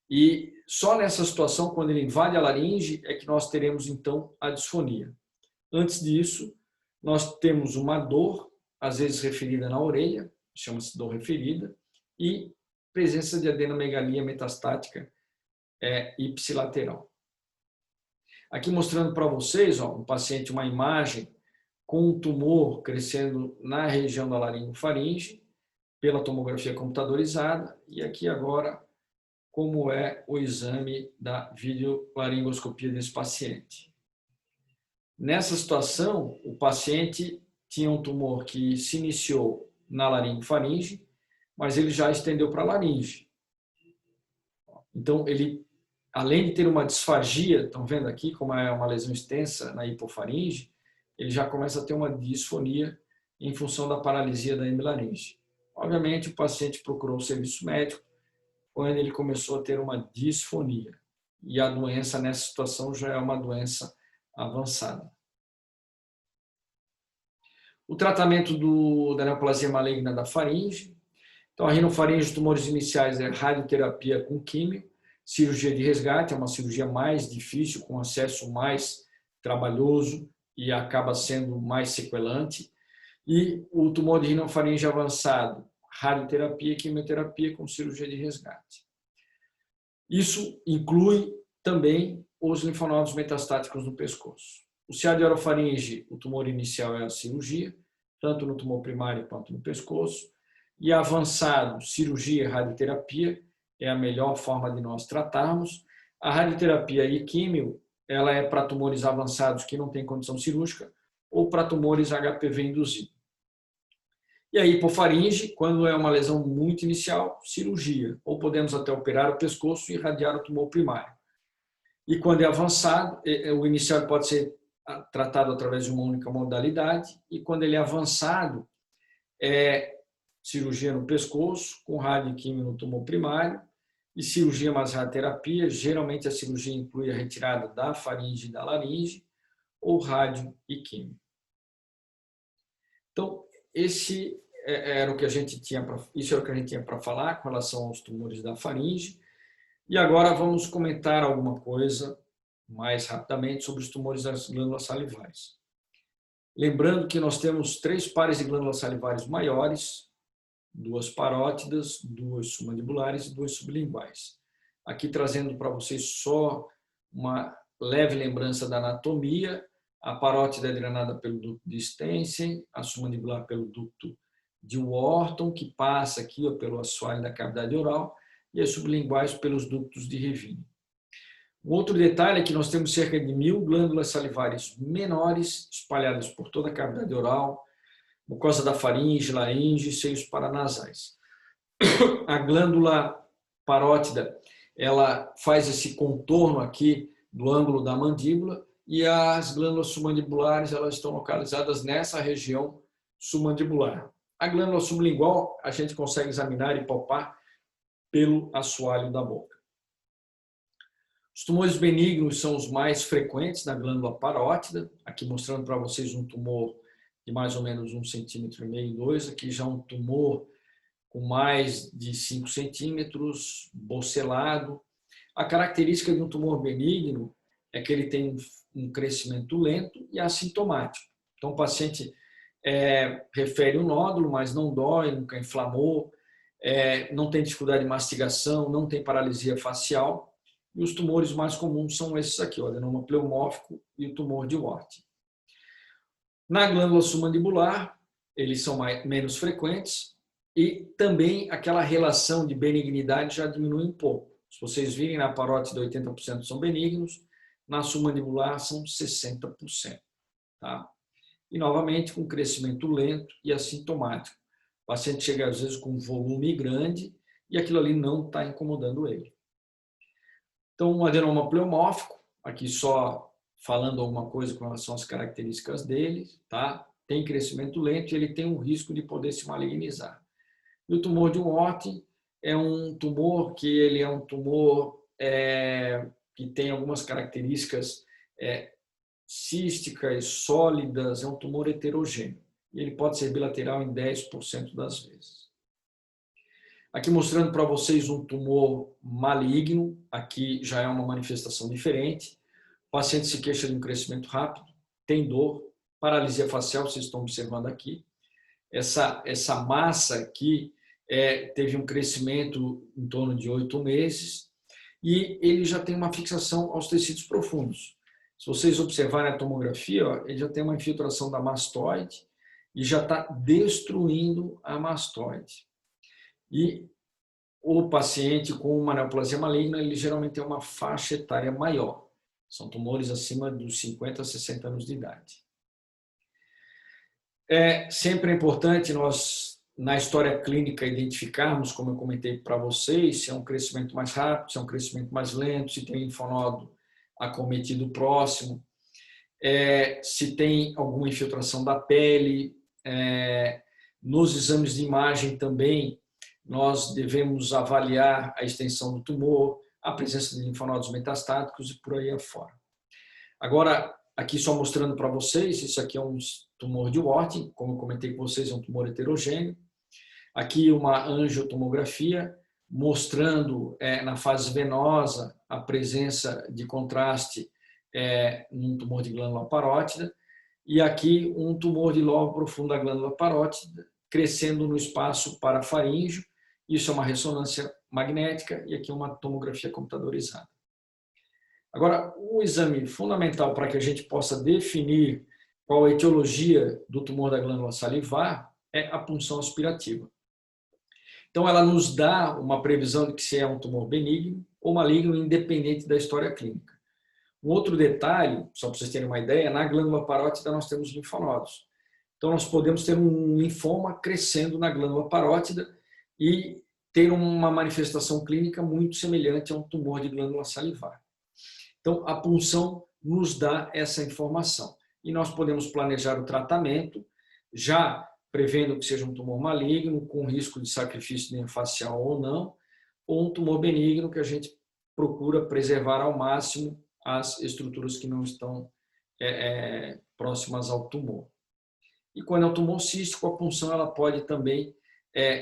E só nessa situação, quando ele invade a laringe, é que nós teremos, então, a disfonia. Antes disso, nós temos uma dor, às vezes referida na orelha, chama-se dor referida, e presença de adenomegalia metastática ipsilateral. Aqui mostrando para vocês, um paciente, uma imagem com um tumor crescendo na região da laringofaringe, pela tomografia computadorizada, e aqui agora como é o exame da videolaringoscopia desse paciente. Nessa situação, o paciente tinha um tumor que se iniciou na laringofaringe, mas ele já estendeu para a laringe. Então, ele, além de ter uma disfagia, estão vendo aqui como é uma lesão extensa na hipofaringe, ele já começa a ter uma disfonia em função da paralisia da hemilaringe. Obviamente, o paciente procurou o serviço médico quando ele começou a ter uma disfonia. E a doença, nessa situação, já é uma doença avançada. O tratamento da neoplasia maligna da faringe. Então, a rinofaringe, os tumores iniciais é radioterapia com químio, cirurgia de resgate, é uma cirurgia mais difícil, com acesso mais trabalhoso e acaba sendo mais sequelante. E o tumor de rinofaringe avançado, radioterapia e quimioterapia com cirurgia de resgate. Isso inclui também os linfonodos metastáticos no pescoço. O CA de orofaringe, o tumor inicial é a cirurgia, tanto no tumor primário quanto no pescoço. E avançado, cirurgia e radioterapia é a melhor forma de nós tratarmos. A radioterapia e químio, ela é para tumores avançados que não têm condição cirúrgica ou para tumores HPV induzidos. E a hipofaringe, quando é uma lesão muito inicial, cirurgia. Ou podemos até operar o pescoço e irradiar o tumor primário. E quando é avançado, o inicial pode ser tratado através de uma única modalidade. E quando ele é avançado, é cirurgia no pescoço, com rádio e químio no tumor primário. E cirurgia mais radioterapia. Geralmente a cirurgia inclui a retirada da faringe e da laringe, ou rádio e químio. Então, isso era o que a gente tinha para falar com relação aos tumores da faringe. E agora vamos comentar alguma coisa mais rapidamente sobre os tumores das glândulas salivares. Lembrando que nós temos 3 pares de glândulas salivares maiores, 2 parótidas, 2 submandibulares e 2 sublinguais. Aqui trazendo para vocês só uma leve lembrança da anatomia. A parótida é drenada pelo ducto de Stensen, a submandibular pelo ducto de Wharton, que passa aqui pelo assoalho da cavidade oral, e as sublinguais pelos ductos de Revine. Um outro detalhe é que nós temos cerca de 1000 glândulas salivares menores espalhadas por toda a cavidade oral, mucosa da faringe, laringe e seios paranasais. A glândula parótida, ela faz esse contorno aqui do ângulo da mandíbula e as glândulas submandibulares, elas estão localizadas nessa região submandibular. A glândula sublingual a gente consegue examinar e palpar pelo assoalho da boca. Os tumores benignos são os mais frequentes na glândula parótida, aqui mostrando para vocês um tumor de mais ou menos 1,5 cm, 2 aqui já um tumor com mais de 5 centímetros, bocelado. A característica de um tumor benigno é que ele tem um crescimento lento e assintomático. Então, o paciente refere um nódulo, mas não dói, nunca inflamou, não tem dificuldade de mastigação, não tem paralisia facial. E os tumores mais comuns são esses aqui, o adenoma pleomórfico e o tumor de Wharton. Na glândula submandibular, eles são menos frequentes e também aquela relação de benignidade já diminui um pouco. Se vocês virem na parótida, 80% são benignos, na submandibular são 60%. Tá? E, novamente, com crescimento lento e assintomático. O paciente chega, às vezes, com um volume grande e aquilo ali não está incomodando ele. Então, um adenoma pleomórfico, aqui só falando alguma coisa com relação às características dele, tá? Tem crescimento lento e ele tem um risco de poder se malignizar. E o tumor de Wharton é um tumor que ele é um tumor que tem algumas características císticas, sólidas, é um tumor heterogêneo. E ele pode ser bilateral em 10% das vezes. Aqui mostrando para vocês um tumor maligno, aqui já é uma manifestação diferente. O paciente se queixa de um crescimento rápido, tem dor, paralisia facial, vocês estão observando aqui. Essa massa aqui teve um crescimento em torno de 8 meses e ele já tem uma fixação aos tecidos profundos. Se vocês observarem a tomografia, ele já tem uma infiltração da mastoide e já está destruindo a mastoide. E o paciente com uma neoplasia maligna, ele geralmente tem uma faixa etária maior. São tumores acima dos 50 a 60 anos de idade. Sempre é importante nós, na história clínica, identificarmos, como eu comentei para vocês, se é um crescimento mais rápido, se é um crescimento mais lento, se tem linfonodo acometido próximo, se tem alguma infiltração da pele. Nos exames de imagem também, nós devemos avaliar a extensão do tumor, a presença de linfonodos metastáticos e por aí afora. Agora, aqui só mostrando para vocês, isso aqui é um tumor de Wharton, como eu comentei com vocês, é um tumor heterogêneo. Aqui uma angiotomografia, mostrando na fase venosa a presença de contraste num tumor de glândula parótida. E aqui um tumor de lobo profundo da glândula parótida, crescendo no espaço parafaríngeo. Isso é uma ressonância magnética e aqui uma tomografia computadorizada. Agora, o exame fundamental para que a gente possa definir qual a etiologia do tumor da glândula salivar é a punção aspirativa. Então, ela nos dá uma previsão de que se é um tumor benigno ou maligno, independente da história clínica. Um outro detalhe, só para vocês terem uma ideia, na glândula parótida nós temos linfonodos. Então, nós podemos ter um linfoma crescendo na glândula parótida e ter uma manifestação clínica muito semelhante a um tumor de glândula salivar. Então, a punção nos dá essa informação. E nós podemos planejar o tratamento, já prevendo que seja um tumor maligno, com risco de sacrifício de linha facial ou não, ou um tumor benigno que a gente procura preservar ao máximo as estruturas que não estão próximas ao tumor. E quando é um tumor cístico, a punção ela pode também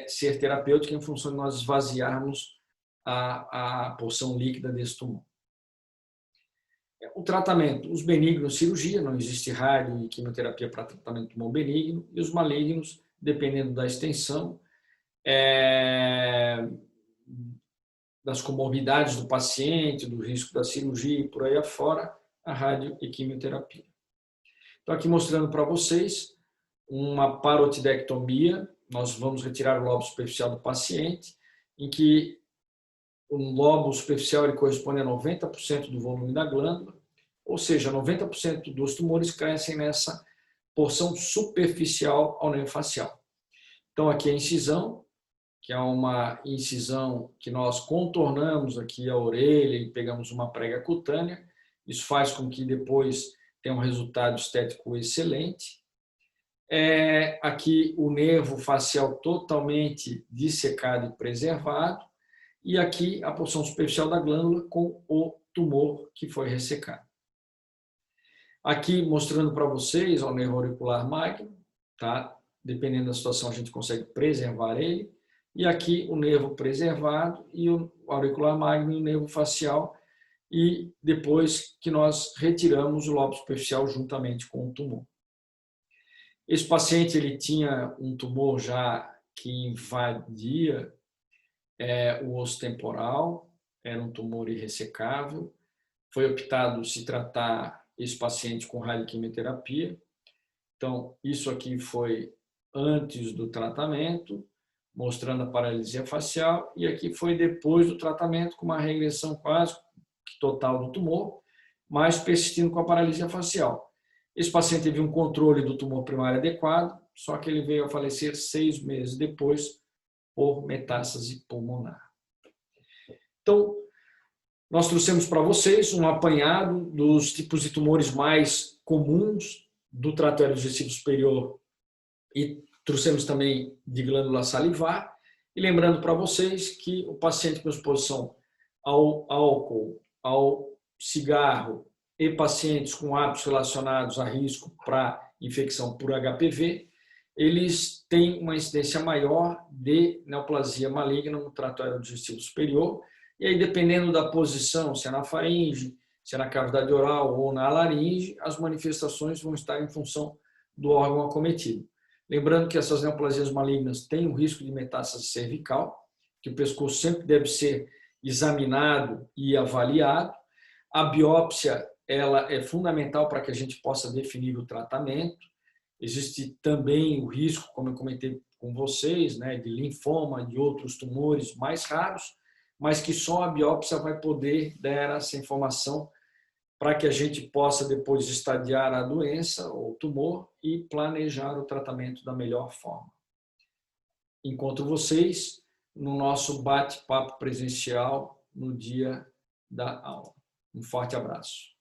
ser terapêutica em função de nós esvaziarmos a porção líquida desse tumor. O tratamento, os benignos, cirurgia, não existe rádio e quimioterapia para tratamento de tumor benigno, e os malignos, dependendo da extensão, das comorbidades do paciente, do risco da cirurgia e por aí afora, a radio e quimioterapia. Então, aqui mostrando para vocês uma parotidectomia. Nós vamos retirar o lobo superficial do paciente, em que o lobo superficial ele corresponde a 90% do volume da glândula, ou seja, 90% dos tumores crescem nessa porção superficial ao nervo facial. Então, aqui a incisão, que é uma incisão que nós contornamos aqui a orelha e pegamos uma prega cutânea. Isso faz com que depois tenha um resultado estético excelente. Aqui o nervo facial totalmente dissecado e preservado. E aqui a porção superficial da glândula com o tumor que foi ressecado. Aqui mostrando para vocês o nervo auricular magno, tá? Dependendo da situação a gente consegue preservar ele. E aqui o nervo preservado e o auricular magno e o nervo facial. E depois que nós retiramos o lobo superficial juntamente com o tumor. Esse paciente ele tinha um tumor já que invadia o osso temporal, era um tumor irressecável. Foi optado se tratar esse paciente com radioquimioterapia. Então, isso aqui foi antes do tratamento, mostrando a paralisia facial, e aqui foi depois do tratamento, com uma regressão quase total do tumor, mas persistindo com a paralisia facial. Esse paciente teve um controle do tumor primário adequado, só que ele veio a falecer 6 meses depois por metástase pulmonar. Então, nós trouxemos para vocês um apanhado dos tipos de tumores mais comuns do trato aerodigestivo superior e trouxemos também de glândula salivar. E lembrando para vocês que o paciente com exposição ao álcool, ao cigarro e pacientes com hábitos relacionados a risco para infecção por HPV, eles têm uma incidência maior de neoplasia maligna no trato aerodigestivo superior. E aí, dependendo da posição, se é na faringe, se é na cavidade oral ou na laringe, as manifestações vão estar em função do órgão acometido. Lembrando que essas neoplasias malignas têm o risco de metástase cervical, que o pescoço sempre deve ser examinado e avaliado. A biópsia ela é fundamental para que a gente possa definir o tratamento. Existe também o risco, como eu comentei com vocês, né, de linfoma, de outros tumores mais raros, mas que só a biópsia vai poder dar essa informação para que a gente possa depois estadiar a doença ou tumor e planejar o tratamento da melhor forma. Encontro vocês no nosso bate-papo presencial no dia da aula. Um forte abraço.